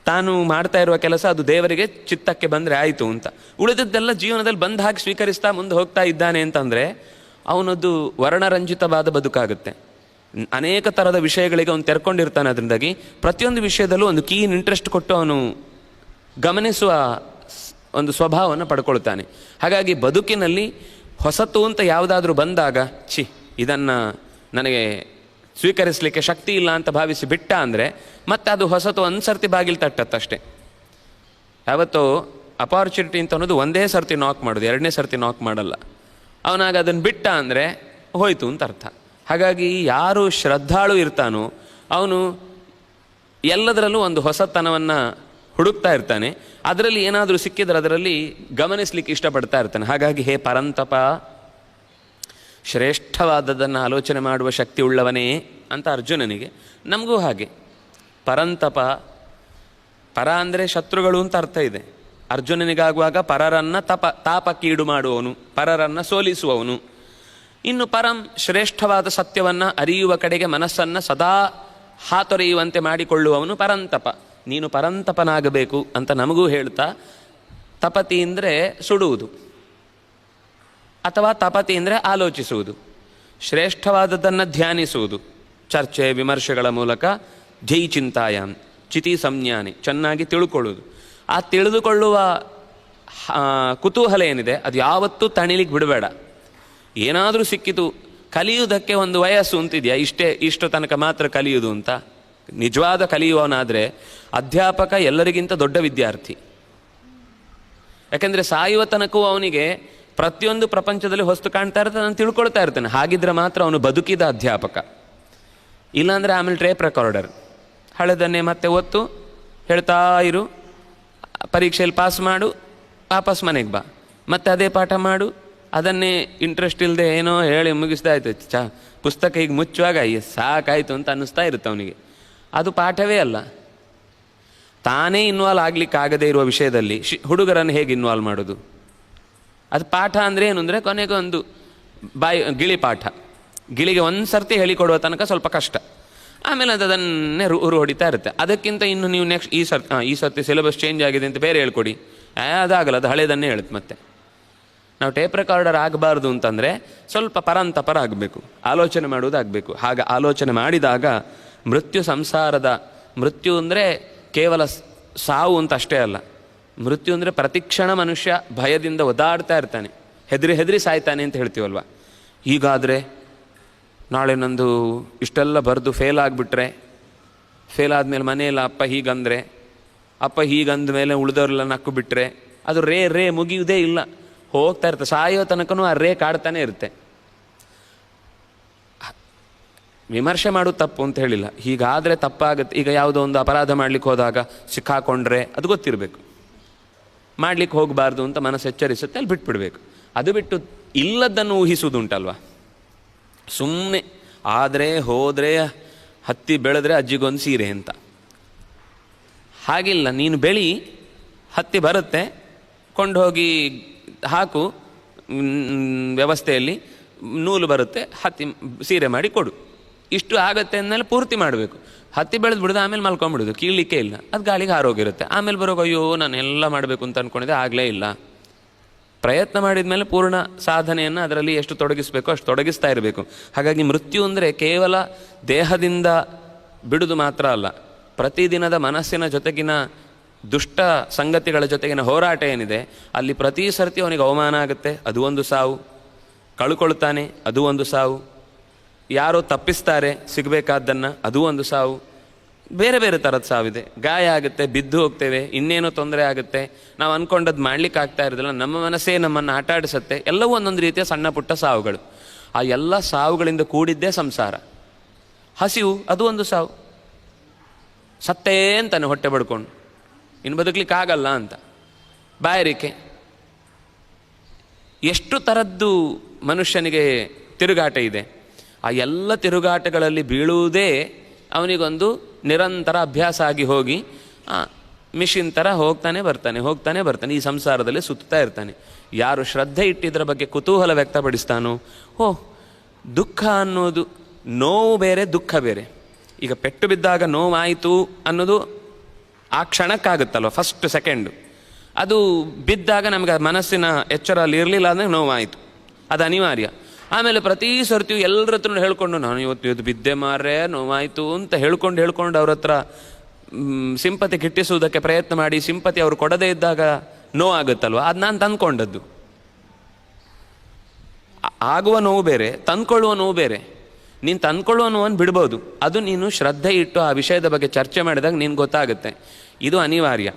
ತಾನು ಮಾಡ್ತಾ ಇರುವ ಕೆಲಸ ಅದು ದೇವರಿಗೆ ಚಿತ್ತಕ್ಕೆ ಬಂದರೆ ಆಯಿತು ಅಂತ. ಉಳಿದದ್ದೆಲ್ಲ ಜೀವನದಲ್ಲಿ ಬಂದ ಹಾಗೆ ಸ್ವೀಕರಿಸ್ತಾ ಮುಂದೆ ಹೋಗ್ತಾ ಇದ್ದಾನೆ ಅಂತಂದರೆ ಅವನದ್ದು ವರ್ಣರಂಜಿತವಾದ ಬದುಕಾಗುತ್ತೆ. ಅನೇಕ ಥರದ ವಿಷಯಗಳಿಗೆ ಅವನು ತೆರ್ಕೊಂಡಿರ್ತಾನೆ. ಅದರಿಂದಾಗಿ ಪ್ರತಿಯೊಂದು ವಿಷಯದಲ್ಲೂ ಒಂದು ಕೀನ್ ಇಂಟ್ರೆಸ್ಟ್ ಕೊಟ್ಟು ಅವನು ಗಮನಿಸುವ ಒಂದು ಸ್ವಭಾವವನ್ನು ಪಡ್ಕೊಳ್ತಾನೆ. ಹಾಗಾಗಿ ಬದುಕಿನಲ್ಲಿ ಹೊಸತು ಅಂತ ಯಾವುದಾದ್ರೂ ಬಂದಾಗ ಇದನ್ನು ನನಗೆ ಸ್ವೀಕರಿಸಲಿಕ್ಕೆ ಶಕ್ತಿ ಇಲ್ಲ ಅಂತ ಭಾವಿಸಿ ಬಿಟ್ಟ ಅಂದರೆ ಮತ್ತೆ ಅದು ಹೊಸತು ಒಂದು ಸರ್ತಿ ಬಾಗಿಲು ತಟ್ಟತ್ತಷ್ಟೇ. ಯಾವತ್ತೋ ಅಪಾರ್ಚುನಿಟಿ ಅಂತ ಅನ್ನೋದು ಒಂದೇ ಸರ್ತಿ ನಾಕ್ ಮಾಡೋದು, 2ನೇ ಸರ್ತಿ ನಾಕ್ ಮಾಡಲ್ಲ. ಅವನಾಗ ಅದನ್ನು ಬಿಟ್ಟ ಅಂದರೆ ಹೋಯ್ತು ಅಂತ ಅರ್ಥ. ಹಾಗಾಗಿ ಯಾರು ಶ್ರದ್ಧಾಳು ಇರ್ತಾನೋ ಅವನು ಎಲ್ಲದರಲ್ಲೂ ಒಂದು ಹೊಸತನವನ್ನು ಹುಡುಕ್ತಾ ಇರ್ತಾನೆ. ಅದರಲ್ಲಿ ಏನಾದರೂ ಸಿಕ್ಕಿದ್ರೆ ಅದರಲ್ಲಿ ಗಮನಿಸಲಿಕ್ಕೆ ಇಷ್ಟಪಡ್ತಾ ಇರ್ತಾನೆ. ಹಾಗಾಗಿ ಹೇ ಪರಂತಪ, ಶ್ರೇಷ್ಠವಾದದ್ದನ್ನು ಆಲೋಚನೆ ಮಾಡುವ ಶಕ್ತಿ ಉಳ್ಳವನೇ ಅಂತ ಅರ್ಜುನನಿಗೆ. ನಮಗೂ ಹಾಗೆ ಪರಂತಪ. ಪರ ಅಂದರೆ ಶತ್ರುಗಳು ಅಂತ ಅರ್ಥ ಇದೆ. ಅರ್ಜುನನಿಗಾಗುವಾಗ ಪರರನ್ನು ತಾಪಕ್ಕೀಡು ಮಾಡುವವನು, ಪರರನ್ನು ಸೋಲಿಸುವವನು. ಇನ್ನು ಪರಂ ಶ್ರೇಷ್ಠವಾದ ಸತ್ಯವನ್ನು ಅರಿಯುವ ಕಡೆಗೆ ಮನಸ್ಸನ್ನು ಸದಾ ಹಾತೊರೆಯುವಂತೆ ಮಾಡಿಕೊಳ್ಳುವವನು ಪರಂತಪ. ನೀನು ಪರಂತಪನಾಗಬೇಕು ಅಂತ ನಮಗೂ ಹೇಳ್ತಾ, ತಪತಿ ಅಂದರೆ ಸುಡುವುದು ಅಥವಾ ತಪತಿ ಅಂದರೆ ಆಲೋಚಿಸುವುದು, ಶ್ರೇಷ್ಠವಾದದ್ದನ್ನು ಧ್ಯಾನಿಸುವುದು, ಚರ್ಚೆ ವಿಮರ್ಶೆಗಳ ಮೂಲಕ ಜೈ ಚಿಂತಾಯಾಮ್ ಚಿತಿ ಸಂಜ್ಞಾನೆ, ಚೆನ್ನಾಗಿ ತಿಳ್ಕೊಳ್ಳೋದು. ಆ ತಿಳಿದುಕೊಳ್ಳುವ ಕುತೂಹಲ ಏನಿದೆ ಅದು ಯಾವತ್ತೂ ತಣಿಲಿಕ್ಕೆ ಬಿಡಬೇಡ. ಏನಾದರೂ ಸಿಕ್ಕಿತು, ಕಲಿಯುವುದಕ್ಕೆ ಒಂದು ವಯಸ್ಸು ಅಂತಿದೆಯಾ, ಇಷ್ಟು ತನಕ ಮಾತ್ರ ಕಲಿಯುವುದು ಅಂತ. ನಿಜವಾದ ಕಲಿಯುವವನಾದರೆ ಅಧ್ಯಾಪಕ ಎಲ್ಲರಿಗಿಂತ ದೊಡ್ಡ ವಿದ್ಯಾರ್ಥಿ. ಯಾಕೆಂದರೆ ಸಾಯುವ ತನಕವೂ ಅವನಿಗೆ ಪ್ರತಿಯೊಂದು ಪ್ರಪಂಚದಲ್ಲಿ ಹೊಸ್ತು ಕಾಣ್ತಾ ಇರ್ತಾನೆ, ನಾನು ತಿಳ್ಕೊಳ್ತಾ ಇರ್ತಾನೆ. ಹಾಗಿದ್ರೆ ಮಾತ್ರ ಅವನು ಬದುಕಿದ ಅಧ್ಯಾಪಕ. ಇಲ್ಲಾಂದರೆ ಆಮೇಲೆ ಟೇಪ್ ರೆಕಾರ್ಡರ್, ಹಳೆದನ್ನೇ ಮತ್ತೆ ಒತ್ತು, ಹೇಳ್ತಾ ಇರು, ಪರೀಕ್ಷೆಯಲ್ಲಿ ಪಾಸ್ ಮಾಡು, ವಾಪಸ್ ಮನೆಗೆ ಬಾ, ಮತ್ತೆ ಅದೇ ಪಾಠ ಮಾಡು, ಅದನ್ನೇ ಇಂಟ್ರೆಸ್ಟ್ ಇಲ್ಲದೆ ಏನೋ ಹೇಳಿ ಮುಗಿಸ್ತಾ ಇತ್ತು. ಪುಸ್ತಕ ಈಗ ಮುಚ್ಚುವಾಗ ಸಾಕಾಯಿತು ಅಂತ ಅನ್ನಿಸ್ತಾ ಇರುತ್ತೆ ಅವನಿಗೆ. ಅದು ಪಾಠವೇ ಅಲ್ಲ. ತಾನೇ ಇನ್ವಾಲ್ವ್ ಆಗಲಿಕ್ಕಾಗದೇ ಇರುವ ವಿಷಯದಲ್ಲಿ ಹುಡುಗರನ್ನು ಹೇಗೆ ಇನ್ವಾಲ್ವ್ ಮಾಡೋದು? ಅದು ಪಾಠ ಅಂದರೆ ಏನು ಅಂದರೆ ಕೊನೆಗೆ ಒಂದು ಗಿಳಿಪಾಠ. ಗಿಳಿಗೆ ಒಂದು ಸರ್ತಿ ಹೇಳಿಕೊಡುವ ತನಕ ಸ್ವಲ್ಪ ಕಷ್ಟ, ಆಮೇಲೆ ಅದನ್ನೇ ಉರು ಹೊಡಿತಾ ಇರುತ್ತೆ. ಅದಕ್ಕಿಂತ ಇನ್ನು ನೀವು ನೆಕ್ಸ್ಟ್ ಈ ಸರ್ತಿ ಸಿಲೆಬಸ್ ಚೇಂಜ್ ಆಗಿದೆ ಅಂತ ಬೇರೆ ಹೇಳ್ಕೊಡಿ, ಅದಾಗಲ್ಲ, ಅದು ಹಳೇದನ್ನೇ ಹೇಳುತ್ತೆ. ಮತ್ತೆ ನಾವು ಟೇಪ್ ರೆಕಾರ್ಡರ್ ಆಗಬಾರ್ದು ಅಂತಂದರೆ ಸ್ವಲ್ಪ ಪರಂತಪರ ಆಗಬೇಕು, ಆಲೋಚನೆ ಮಾಡುವುದಾಗಬೇಕು. ಹಾಗೆ ಆಲೋಚನೆ ಮಾಡಿದಾಗ ಮೃತ್ಯು ಅಂದರೆ ಕೇವಲ ಸಾವು ಅಂತ ಅಷ್ಟೇ ಅಲ್ಲ. ಮೃತ್ಯು ಅಂದರೆ ಪ್ರತಿಕ್ಷಣ ಮನುಷ್ಯ ಭಯದಿಂದ ಒದ್ದಾಡ್ತಾ ಇರ್ತಾನೆ, ಹೆದರಿ ಸಾಯ್ತಾನೆ ಅಂತ ಹೇಳ್ತೀವಲ್ವ. ಹೀಗಾದರೆ ನಾಳೆ ನಂದು ಇಷ್ಟೆಲ್ಲ ಬರೆದು ಫೇಲ್ ಆಗಿಬಿಟ್ರೆ, ಫೇಲ್ ಆದಮೇಲೆ ಮನೆಯಲ್ಲ ಅಪ್ಪ ಹೀಗಂದ ಮೇಲೆ ಉಳಿದವ್ರೆಲ್ಲ ನಕ್ಕು ಬಿಟ್ಟರೆ, ಅದು ರೇ ಮುಗಿಯುವುದೇ ಇಲ್ಲ, ಹೋಗ್ತಾ ಇರುತ್ತೆ. ಸಾಯೋ ತನಕನೂ ಆ ರೇ ಕಾಡ್ತಾನೆ ಇರುತ್ತೆ. ವಿಮರ್ಶೆ ಮಾಡೋದು ತಪ್ಪು ಅಂತ ಹೇಳಿಲ್ಲ, ಹೀಗಾದರೆ ತಪ್ಪಾಗುತ್ತೆ. ಈಗ ಯಾವುದೋ ಒಂದು ಅಪರಾಧ ಮಾಡಲಿಕ್ಕೆ ಹೋದಾಗ ಸಿಕ್ಕಾಕೊಂಡ್ರೆ ಅದು ಗೊತ್ತಿರಬೇಕು, ಮಾಡಲಿಕ್ಕೆ ಹೋಗಬಾರ್ದು ಅಂತ ಮನಸ್ಸು ಎಚ್ಚರಿಸುತ್ತೆ, ಅಲ್ಲಿ ಬಿಟ್ಬಿಡ್ಬೇಕು. ಅದು ಬಿಟ್ಟು ಇಲ್ಲದನ್ನು ಊಹಿಸುವುದುಂಟಲ್ವ, ಸುಮ್ಮನೆ ಆದರೆ ಹೋದರೆ ಹತ್ತಿ ಬೆಳೆದ್ರೆ ಅಜ್ಜಿಗೊಂದು ಸೀರೆ ಅಂತ. ಹಾಗಿಲ್ಲ, ನೀನು ಬೆಳಿ, ಹತ್ತಿ ಬರುತ್ತೆ, ಕೊಂಡು ಹೋಗಿ ಹಾಕು ವ್ಯವಸ್ಥೆಯಲ್ಲಿ, ನೂಲು ಬರುತ್ತೆ, ಹತ್ತಿ ಸೀರೆ ಮಾಡಿ ಕೊಡು. ಇಷ್ಟು ಆಗತ್ತೆ ಅಂದಮೇಲೆ ಪೂರ್ತಿ ಮಾಡಬೇಕು. ಹತ್ತಿ ಬೆಳೆದು ಬಿಡೋದು, ಆಮೇಲೆ ಮಲ್ಕೊಂಡ್ಬಿಡೋದು, ಕೀಳಲಿಕ್ಕೆ ಇಲ್ಲ, ಅದು ಗಾಳಿಗೆ ಹಾರೋಗಿರುತ್ತೆ. ಆಮೇಲೆ ಬರೋಕೆ ಅಯ್ಯೋ ನಾನು ಎಲ್ಲ ಮಾಡಬೇಕು ಅಂತ ಅಂದ್ಕೊಂಡಿದ್ದೆ, ಆಗಲೇ ಇಲ್ಲ. ಪ್ರಯತ್ನ ಮಾಡಿದ ಮೇಲೆ ಪೂರ್ಣ ಸಾಧನೆಯನ್ನು ಅದರಲ್ಲಿ ಎಷ್ಟು ತೊಡಗಿಸಬೇಕೋ ಅಷ್ಟು ತೊಡಗಿಸ್ತಾ ಇರಬೇಕು. ಹಾಗಾಗಿ ಮೃತ್ಯು ಅಂದರೆ ಕೇವಲ ದೇಹದಿಂದ ಬಿಡುವುದು ಮಾತ್ರ ಅಲ್ಲ, ಪ್ರತಿದಿನದ ಮನಸ್ಸಿನ ಜೊತೆಗಿನ ದುಷ್ಟ ಸಂಗತಿಗಳ ಜೊತೆಗಿನ ಹೋರಾಟ ಏನಿದೆ, ಅಲ್ಲಿ ಪ್ರತಿ ಸರ್ತಿ ಅವನಿಗೆ ಅವಮಾನ ಆಗುತ್ತೆ, ಅದು ಒಂದು ಸಾವು. ಕಳ್ಕೊಳ್ತಾನೆ, ಅದು ಒಂದು ಸಾವು. ಯಾರೋ ತಪ್ಪಿಸ್ತಾರೆ ಸಿಗಬೇಕಾದ್ದನ್ನು, ಅದು ಒಂದು ಸಾವು. ಬೇರೆ ಬೇರೆ ಥರದ ಸಾವಿದೆ. ಗಾಯ ಆಗುತ್ತೆ, ಬಿದ್ದು ಹೋಗ್ತೇವೆ, ಇನ್ನೇನೋ ತೊಂದರೆ ಆಗುತ್ತೆ, ನಾವು ಅಂದ್ಕೊಂಡದ್ದು ಮಾಡ್ಲಿಕ್ಕೆ ಆಗ್ತಾ ಇರೋದಿಲ್ಲ, ನಮ್ಮ ಮನಸ್ಸೇ ನಮ್ಮನ್ನು ಆಟ ಆಡಿಸುತ್ತೆ. ಎಲ್ಲವೂ ಒಂದೊಂದು ರೀತಿಯ ಸಣ್ಣ ಪುಟ್ಟ ಸಾವುಗಳು. ಆ ಎಲ್ಲ ಸಾವುಗಳಿಂದ ಕೂಡಿದ್ದೇ ಸಂಸಾರ. ಹಸಿವು, ಅದು ಒಂದು ಸಾವು. ಸತ್ತೇ ಅಂತಾನೆ ಹೊಟ್ಟೆ ಬಡ್ಕೊಂಡು, ಇನ್ನು ಬದುಕಲಿಕ್ಕಾಗಲ್ಲ ಅಂತ. ಬಾಯಾರಿಕೆ, ಎಷ್ಟು ಥರದ್ದು ಮನುಷ್ಯನಿಗೆ ತಿರುಗಾಟ ಇದೆ. ಆ ಎಲ್ಲ ತಿರುಗಾಟಗಳಲ್ಲಿ ಬೀಳುವುದೇ ಅವನಿಗೊಂದು ನಿರಂತರ ಅಭ್ಯಾಸ ಆಗಿ ಹೋಗಿ ಮಿಷಿನ್ ಥರ ಹೋಗ್ತಾನೆ ಬರ್ತಾನೆ ಈ ಸಂಸಾರದಲ್ಲಿ ಸುತ್ತಾ ಇರ್ತಾನೆ. ಯಾರು ಶ್ರದ್ಧೆ ಇಟ್ಟಿದ್ದರ ಬಗ್ಗೆ ಕುತೂಹಲ ವ್ಯಕ್ತಪಡಿಸ್ತಾನೋ, ದುಃಖ ಅನ್ನೋದು, ನೋವು ಬೇರೆ ದುಃಖ ಬೇರೆ. ಈಗ ಪೆಟ್ಟು ಬಿದ್ದಾಗ ನೋವಾಯಿತು ಅನ್ನೋದು ಆ ಕ್ಷಣಕ್ಕಾಗುತ್ತಲ್ವ, ಫಸ್ಟ್ ಸೆಕೆಂಡು. ಅದು ಬಿದ್ದಾಗ ನಮಗೆ ಮನಸ್ಸಿನ ಎಚ್ಚರ ಅಲ್ಲಿ ಇರಲಿಲ್ಲ ಅಂದರೆ ನೋವಾಯಿತು, ಅದು ಅನಿವಾರ್ಯ. ಆಮೇಲೆ ಪ್ರತಿ ಸರ್ತಿಯೂ ಎಲ್ಲರ ಹತ್ರ ಹೇಳ್ಕೊಂಡು ನಾನು ಇವತ್ತು ಬಿದ್ದೆ ಮಾರ್ರೆ ನೋವಾಯಿತು ಅಂತ ಹೇಳ್ಕೊಂಡು ಅವ್ರ ಹತ್ರ ಸಿಂಪತಿ ಗಿಟ್ಟಿಸುವುದಕ್ಕೆ ಪ್ರಯತ್ನ ಮಾಡಿ ಸಿಂಪತಿ ಅವರು ಕೊಡದೇ ಇದ್ದಾಗ ನೋವಾಗುತ್ತಲ್ವ, ಅದು ನಾನು ತಂದ್ಕೊಂಡದ್ದು. ಆಗುವ ನೋವು ಬೇರೆ, ತಂದ್ಕೊಳ್ಳುವ ನೋವು ಬೇರೆ. ನೀನು ತಂದ್ಕೊಳ್ಳುವ ನೋವನ್ನು ಬಿಡ್ಬೋದು, ಅದು ನೀನು ಶ್ರದ್ಧೆ ಇಟ್ಟು ಆ ವಿಷಯದ ಬಗ್ಗೆ ಚರ್ಚೆ ಮಾಡಿದಾಗ ನೀನು ಗೊತ್ತಾಗುತ್ತೆ. ಇದು ಅನಿವಾರ್ಯ,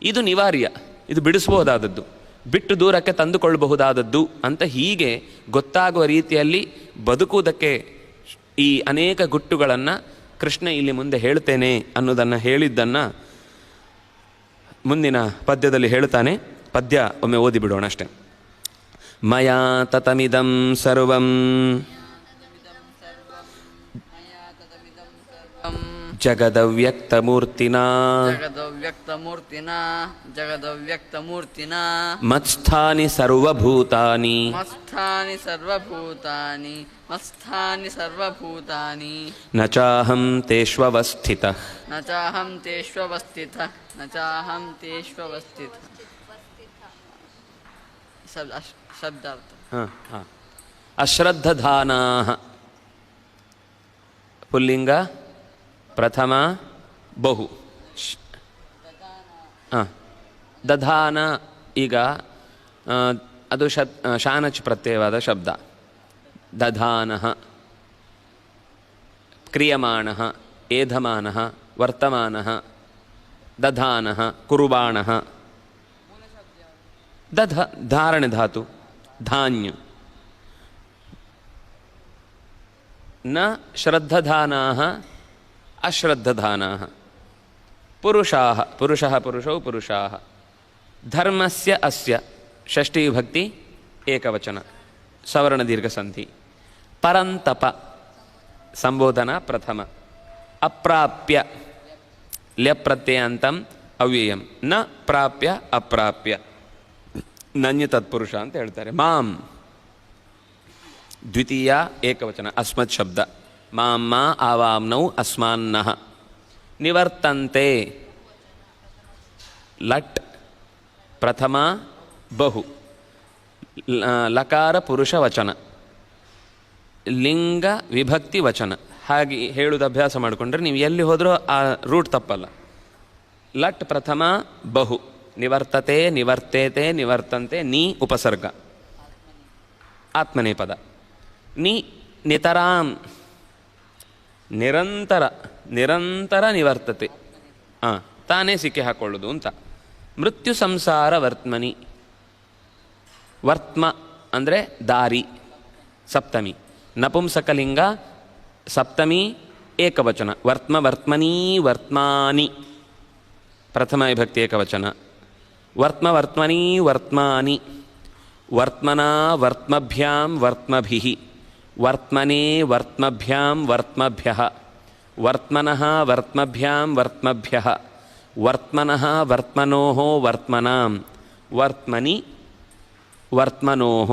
ಇದು ನಿವಾರ್ಯ, ಇದು ಬಿಡಿಸ್ಬೋದಾದದ್ದು, ಬಿಟ್ಟು ದೂರಕ್ಕೆ ತಂದುಕೊಳ್ಳಬಹುದಾದದ್ದು ಅಂತ ಹೀಗೆ ಗೊತ್ತಾಗುವ ರೀತಿಯಲ್ಲಿ ಬದುಕುವುದಕ್ಕೆ ಈ ಅನೇಕ ಗುಟ್ಟುಗಳನ್ನು ಕೃಷ್ಣ ಇಲ್ಲಿ ಮುಂದೆ ಹೇಳ್ತೇನೆ ಅನ್ನೋದನ್ನು ಹೇಳಿದ್ದನ್ನು ಮುಂದಿನ ಪದ್ಯದಲ್ಲಿ ಹೇಳ್ತಾನೆ. ಪದ್ಯ ಒಮ್ಮೆ ಓದಿಬಿಡೋಣ ಅಷ್ಟೆ. ಮಯಾ ತತಮಿದಂ ಸರ್ವಂ ಜಗದವ್ಯಕ್ತಮೂರ್ತಿನಾ ಮತ್ಸ್ಥಾನಿ ಸರ್ವಭೂತಾನಿ ನ ಚಾಹಂ ತೇಷ್ವವಸ್ಥಿತಃ ಶಬ್ದಾರ್ಥ. ಅಶ್ರದ್ಧಧಾನಾಃ ಪುಲ್ಲಿಂಗ ಪ್ರಥಮ ಬಹು. ದಧಾನ ಈಗ ಅದು ಶಾನಚ್ ಪ್ರತ್ಯಯವಾದ ಶಬ್ದ. ದಧಾನಃ ಕ್ರಿಯಮಾಣಃ, ಏಧಮಾನಃ, ವರ್ತಮಾನಃ, ದಧಾನಃ ಕುರುಬಾಣಃ. ಧಾರಣೆ ಧಾತು ಧಾನ್ಯ. ನ ಶ್ರದ್ಧಧಾನಾಃ ಅಶ್ರದ್ಧಧಾನಾಃ. ಪುರುಷಾಃ ಪುರುಷಃ ಪುರುಷೌ ಪುರುಷಾಃ. ಧರ್ಮಸ್ಯ ಅಸ್ಯ ಷಷ್ಠಿ ವಿಭಕ್ತಿ ಏಕವಚನ ಸವರ್ಣ ದೀರ್ಘ ಸಂಧಿ. ಪರಂತಪ ಸಂಬೋಧನಾ ಪ್ರಥಮ. ಅಪ್ರಾಪ್ಯ ಲ್ಯಪ್ರತ್ಯಯಾಂತಂ ಅವ್ಯಯಂ. ನ ಪ್ರಾಪ್ಯ ಅಪ್ರಾಪ್ಯ ನನ್ಯ ತತ್ಪುರುಷ ಅಂತ ಹೇಳ್ತಾರೆ. ಮಾಂ ದ್ವಿತೀಯ ಏಕವಚನ ಅಸ್ಮತ್ ಶಬ್ದ. ಮಾಂ ಮಾ ಆವಾಮ್ನೌ ಅಸ್ಮಾನ್ನಃ. ನಿವರ್ತಂತೆ ಲಟ್ ಪ್ರಥಮ ಬಹು ಲಕಾರ ಪುರುಷ ವಚನ ಲಿಂಗ ವಿಭಕ್ತಿ ವಚನ. ಹಾಗೆ ಹೇಳುವುದು ಅಭ್ಯಾಸ ಮಾಡಿಕೊಂಡ್ರೆ ನೀವು ಎಲ್ಲಿ ಹೋದರೂ ಆ ರೂಟ್ ತಪ್ಪಲ್ಲ. ಲಟ್ ಪ್ರಥಮ ಬಹು ನಿವರ್ತತೆ ನಿವರ್ತೇತೆ ನಿವರ್ತಂತೆ ನೀ ಉಪಸರ್ಗ ಆತ್ಮನೇಪದ. ನೀ ನಿತರಾಂ ನಿರಂತರ ನಿರಂತರ ನಿವರ್ತತೆ ತಾನೇ ಸಿಕ್ಕಿ ಹಾಕೊಳ್ಳೋದು ಅಂತ. ಮೃತ್ಯು ಸಂಸಾರ ವರ್ತಮನಿ. ವರ್ತ್ಮ ಅಂದರೆ ದಾರಿ ಸಪ್ತಮಿ. ನಪುಂಸಕಲಿಂಗ ಸಪ್ತಮಿ ಏಕವಚನ. ವರ್ತ್ಮ ವರ್ತಮನೀ ವರ್ತ್ಮಾನಿ ಪ್ರಥಮ ವಿಭಕ್ತಿ ಏಕವಚನ. ವರ್ತ್ಮ ವರ್ತಮನೀ ವರ್ತ್ಮಾನಿ. ವರ್ತ್ಮನಾ ವರ್ತ್ಮಭ್ಯಾಂ ವರ್ತ್ಮಭಿಃ. ವರ್ತ್ಮನೇ ವರ್ತ್ಮಭ್ಯಾಂ ವರ್ತ್ಮಭ್ಯಃ. ವರ್ತ್ಮನಃ ವರ್ತ್ಮಭ್ಯಾಂ ವರ್ತ್ಮಭ್ಯಃ. ವರ್ತ್ಮನಃ ವರ್ತ್ಮನೋಃ ವರ್ತ್ಮನಾಂ. ವರ್ತ್ಮನಿ ವರ್ತ್ಮನೋಃ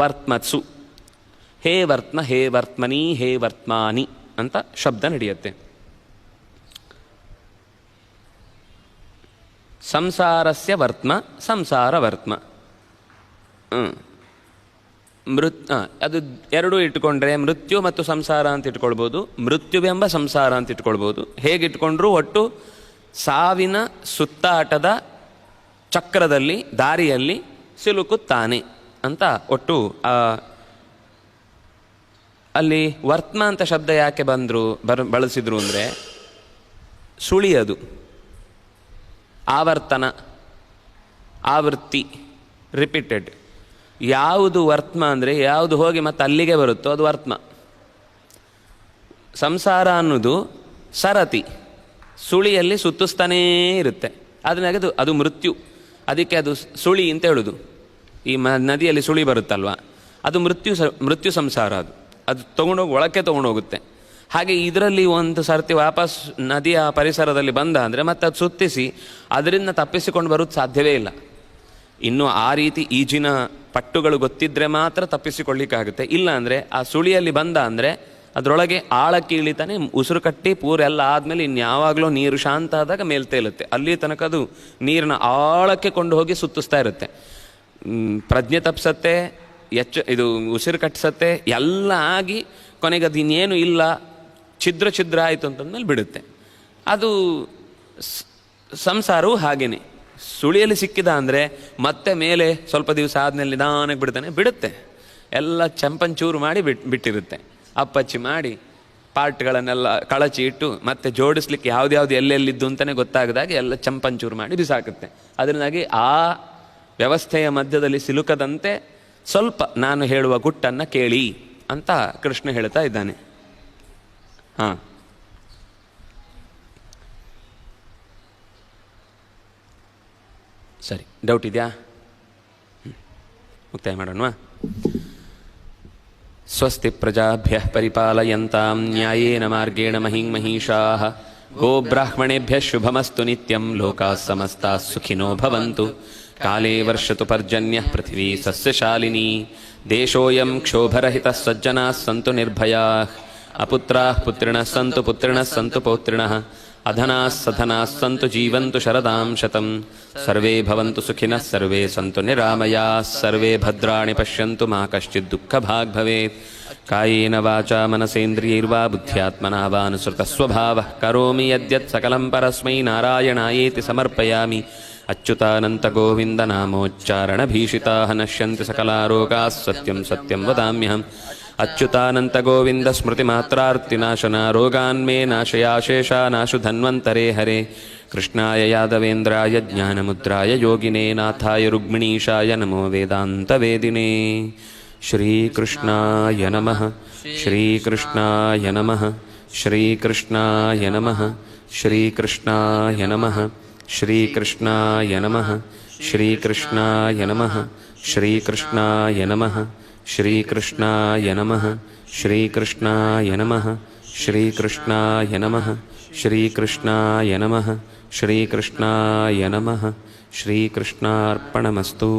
ವರ್ತ್ಮತ್ಸು. ಹೇ ವರ್ತ್ಮ ಹೇ ವರ್ತ್ಮನಿ ಹೇ ವರ್ತ್ಮಾನಿ ಅಂತ ಶಬ್ದ ನಡೆಯುತ್ತೆ. ಸಂಸಾರಸ್ಯ ವರ್ತ್ಮ ಸಂಸಾರ ವರ್ತ್ಮ. ಅದು ಎರಡೂ ಇಟ್ಕೊಂಡ್ರೆ ಮೃತ್ಯು ಮತ್ತು ಸಂಸಾರ ಅಂತ ಇಟ್ಕೊಳ್ಬೋದು, ಮೃತ್ಯುವೆಂಬ ಸಂಸಾರ ಅಂತ ಇಟ್ಕೊಳ್ಬೋದು. ಹೇಗಿಟ್ಕೊಂಡ್ರೂ ಒಟ್ಟು ಸಾವಿನ ಸುತ್ತಾಟದ ಚಕ್ರದಲ್ಲಿ ದಾರಿಯಲ್ಲಿ ಸಿಲುಕುತ್ತಾನೆ ಅಂತ ಒಟ್ಟು. ಅಲ್ಲಿ ವರ್ತ್ಮ ಅಂತ ಶಬ್ದ ಯಾಕೆ ಬಳಸಿದ್ರು ಅಂದರೆ ಸುಳಿಯದು, ಆವರ್ತನ, ಆವೃತ್ತಿ, ರಿಪೀಟೆಡ್. ಯಾವುದು ವರ್ತ್ಮ ಅಂದರೆ ಯಾವುದು ಹೋಗಿ ಮತ್ತೆ ಅಲ್ಲಿಗೆ ಬರುತ್ತೋ ಅದು ವರ್ತ್ಮ. ಸಂಸಾರ ಅನ್ನೋದು ಸರತಿ, ಸುಳಿಯಲ್ಲಿ ಸುತ್ತಿಸ್ತಾನೇ ಇರುತ್ತೆ. ಅದನ್ನಾಗದು ಅದು ಮೃತ್ಯು. ಅದಕ್ಕೆ ಅದು ಸುಳಿ ಅಂತ ಹೇಳೋದು. ಈ ನದಿಯಲ್ಲಿ ಸುಳಿ ಬರುತ್ತಲ್ವ, ಅದು ಮೃತ್ಯು ಸಂಸಾರ. ಅದು ತೊಗೊಂಡೋಗಿ ಒಳಕ್ಕೆ ತೊಗೊಂಡೋಗುತ್ತೆ. ಹಾಗೆ ಇದರಲ್ಲಿ ಒಂದು ಸರ್ತಿ ವಾಪಸ್ ನದಿಯ ಪರಿಸರದಲ್ಲಿ ಬಂದ ಅಂದರೆ ಮತ್ತೆ ಅದು ಸುತ್ತಿಸಿ ಅದರಿಂದ ತಪ್ಪಿಸಿಕೊಂಡು ಬರೋದು ಸಾಧ್ಯವೇ ಇಲ್ಲ. ಇನ್ನು ಆ ರೀತಿ ಈಜಿನ ಪಟ್ಟುಗಳು ಗೊತ್ತಿದ್ದರೆ ಮಾತ್ರ ತಪ್ಪಿಸಿಕೊಳ್ಳಿಕ್ಕಾಗುತ್ತೆ. ಇಲ್ಲ ಅಂದರೆ ಆ ಸುಳಿಯಲ್ಲಿ ಬಂದ ಅಂದರೆ ಅದರೊಳಗೆ ಆಳಕ್ಕೆ ಇಳಿತಾನೆ, ಉಸಿರು ಕಟ್ಟಿ ಪೂರ ಎಲ್ಲ ಆದಮೇಲೆ ಇನ್ಯಾವಾಗಲೂ ನೀರು ಶಾಂತ ಆದಾಗ ಮೇಲೆ ತೇಲುತ್ತೆ. ಅಲ್ಲಿ ತನಕ ಅದು ನೀರಿನ ಆಳಕ್ಕೆ ಕೊಂಡು ಹೋಗಿ ಸುತ್ತಿಸ್ತಾ ಇರುತ್ತೆ. ಪ್ರಜ್ಞೆ ತಪ್ಪಿಸತ್ತೆ, ಇದು ಉಸಿರು ಕಟ್ಟಿಸತ್ತೆ, ಎಲ್ಲ ಆಗಿ ಕೊನೆಗೆ ಅದು ಇನ್ನೇನು ಇಲ್ಲ, ಛಿದ್ರ ಆಯಿತು ಅಂತಂದ್ಮೇಲೆ ಬಿಡುತ್ತೆ. ಅದು ಸಂಸಾರವು ಹಾಗೇನೆ. ಸುಳಿಯಲ್ಲಿ ಸಿಕ್ಕಿದ ಅಂದರೆ ಮತ್ತೆ ಮೇಲೆ ಸ್ವಲ್ಪ ದಿವಸ ಆದಮೇಲೆ ನಿಧಾನಕ್ಕೆ ಬಿಡುತ್ತೆ. ಎಲ್ಲ ಚಂಪಂಚೂರು ಮಾಡಿ ಬಿಟ್ಟಿರುತ್ತೆ. ಅಪ್ಪಚ್ಚಿ ಮಾಡಿ ಪಾರ್ಟ್ಗಳನ್ನೆಲ್ಲ ಕಳಚಿ ಇಟ್ಟು ಮತ್ತೆ ಜೋಡಿಸ್ಲಿಕ್ಕೆ ಯಾವ್ದು ಎಲ್ಲೆಲ್ಲಿದ್ದು ಅಂತಲೇ ಗೊತ್ತಾಗದಾಗೆ ಎಲ್ಲ ಚಂಪಂಚೂರು ಮಾಡಿ ಬಿಸಾಕುತ್ತೆ. ಅದರಿಂದಾಗಿ ಆ ವ್ಯವಸ್ಥೆಯ ಮಧ್ಯದಲ್ಲಿ ಸಿಲುಕದಂತೆ ಸ್ವಲ್ಪ ನಾನು ಹೇಳುವ ಗುಟ್ಟನ್ನು ಕೇಳಿ ಅಂತ ಕೃಷ್ಣ ಹೇಳ್ತಾ ಇದ್ದಾನೆ. ಸರಿ, ಡೌಟ್ ಇದೆಯಾ? ಮುಕ್ತಾಯ ಮಾಡೋಣವಾ? ಸ್ವಸ್ತಿ ಪ್ರಜಾಭ್ಯಃ ಪರಿಪಾಲಯಂತಾಂ ನ್ಯಾಯೇನ ಮಾರ್ಗೇಣ ಮಹಿಂ ಮಹಿಷಾಃ. ಗೋಬ್ರಾಹ್ಮಣೇಭ್ಯಃ ಶುಭಮಸ್ತು ನಿತ್ಯಂ. ಲೋಕಾಃ ಸಮಸ್ತಾಃ ಸುಖಿನೋ ಭವಂತು. ಕಾಲೇ ವರ್ಷತು ಪರ್ಜನ್ಯಃ ಪೃಥಿವೀ ಸಸ್ಯಶಾಲಿನಿ. ದೇಶೋಯಂ ಕ್ಷೋಭರಹಿತಃ ಸಜ್ಜನಾಃ ಸಂತು ನಿರ್ಭಯಾಃ. ಅಪುತ್ರಾಃ ಪುತ್ರಿಣಃ ಸಂತು ಪುತ್ರಿಣಃ ಸಂತು ಪೌತ್ರಿಣಃ. ಅಧನಾಃ ಸಧನಾಃ ಸಂತು ಜೀವಂತು ಶರದಾಂ ಶತಂ. ಸರ್ವೇ ಭವಂತು ಸುಖಿನಃ ಸರ್ವೇ ಸಂತು ನಿರಾಮಯಾಃ. ಸರ್ವೇ ಭದ್ರಾಣಿ ಪಶ್ಯಂತು ಮಾ ಕಶ್ಚಿತ್ ದುಃಖಭಾಗ್ ಭವೇತ್. ಕಾಯೇನ ವಾಚಾ ಮನಸೇಂದ್ರಿಯೈರ್ವಾ ಬುದ್ಧ್ಯಾತ್ಮನಾ ವಾ ಅನುಸೃತಃ ಸ್ವಭಾವಃ ಕರೋಮಿ ಯದ್ಯತ್ ಸಕಲಂ ಪರಸ್ಮೈ ನಾರಾಯಣಾಯೇತಿ ಸಮರ್ಪಯಾಮಿ. ಅಚ್ಯುತಾನಂತ ಗೋವಿಂದ ನಾಮೋಚ್ಚಾರಣ ಭೀಷಿತಾಃ ನಶ್ಯಂತಿ ಸಕಲಾರೋಗಾಃ. ಸತ್ಯಂ ಸತ್ಯಂ ವದಾಮ್ಯಹಂ. ಅಚ್ಯುತಾನಂತ ಗೋವಿಂದ ಸ್ಮೃತಿ ಮಾತ್ರಾರ್ತಿನಾಶನ ರೋಗಾನ್ಮೇ ನಾಶಯಾಶೇಷಾನಾಶು ಧನ್ವಂತರೇ ಹರೇ. ಕೃಷ್ಣಾಯ ಯಾದವೇಂದ್ರಾಯ ಜ್ಞಾನಮುದ್ರಾಯ ಯೋಗಿನೇ ನಾಥಾಯ ರುಗ್ಮಿಣೀಶಾಯ ನಮೋ ವೇದಾಂತ ವೇದಿನೇ. ಶ್ರೀಕೃಷ್ಣಾಯ ನಮಃ. ಶ್ರೀಕೃಷ್ಣಾಯ ನಮಃ. ಶ್ರೀಕೃಷ್ಣಾಯ ನಮಃ. ಶ್ರೀಕೃಷ್ಣಾಯ ನಮಃ. ಶ್ರೀಕೃಷ್ಣಾಯ ನಮಃ. ಶ್ರೀಕೃಷ್ಣಾಯ ನಮಃ. ಶ್ರೀಕೃಷ್ಣಾಯ ನಮಃ. ಶ್ರೀಕೃಷ್ಣಾಯ ನಮಃ. ಶ್ರೀಕೃಷ್ಣಾಯ ನಮಃ. ಶ್ರೀಕೃಷ್ಣಾಯ ನಮಃ. ಶ್ರೀಕೃಷ್ಣಾಯ ನಮಃ. ಶ್ರೀಕೃಷ್ಣಾಯ ನಮಃ. ಶ್ರೀಕೃಷ್ಣಾರ್ಪಣಮಸ್ತು.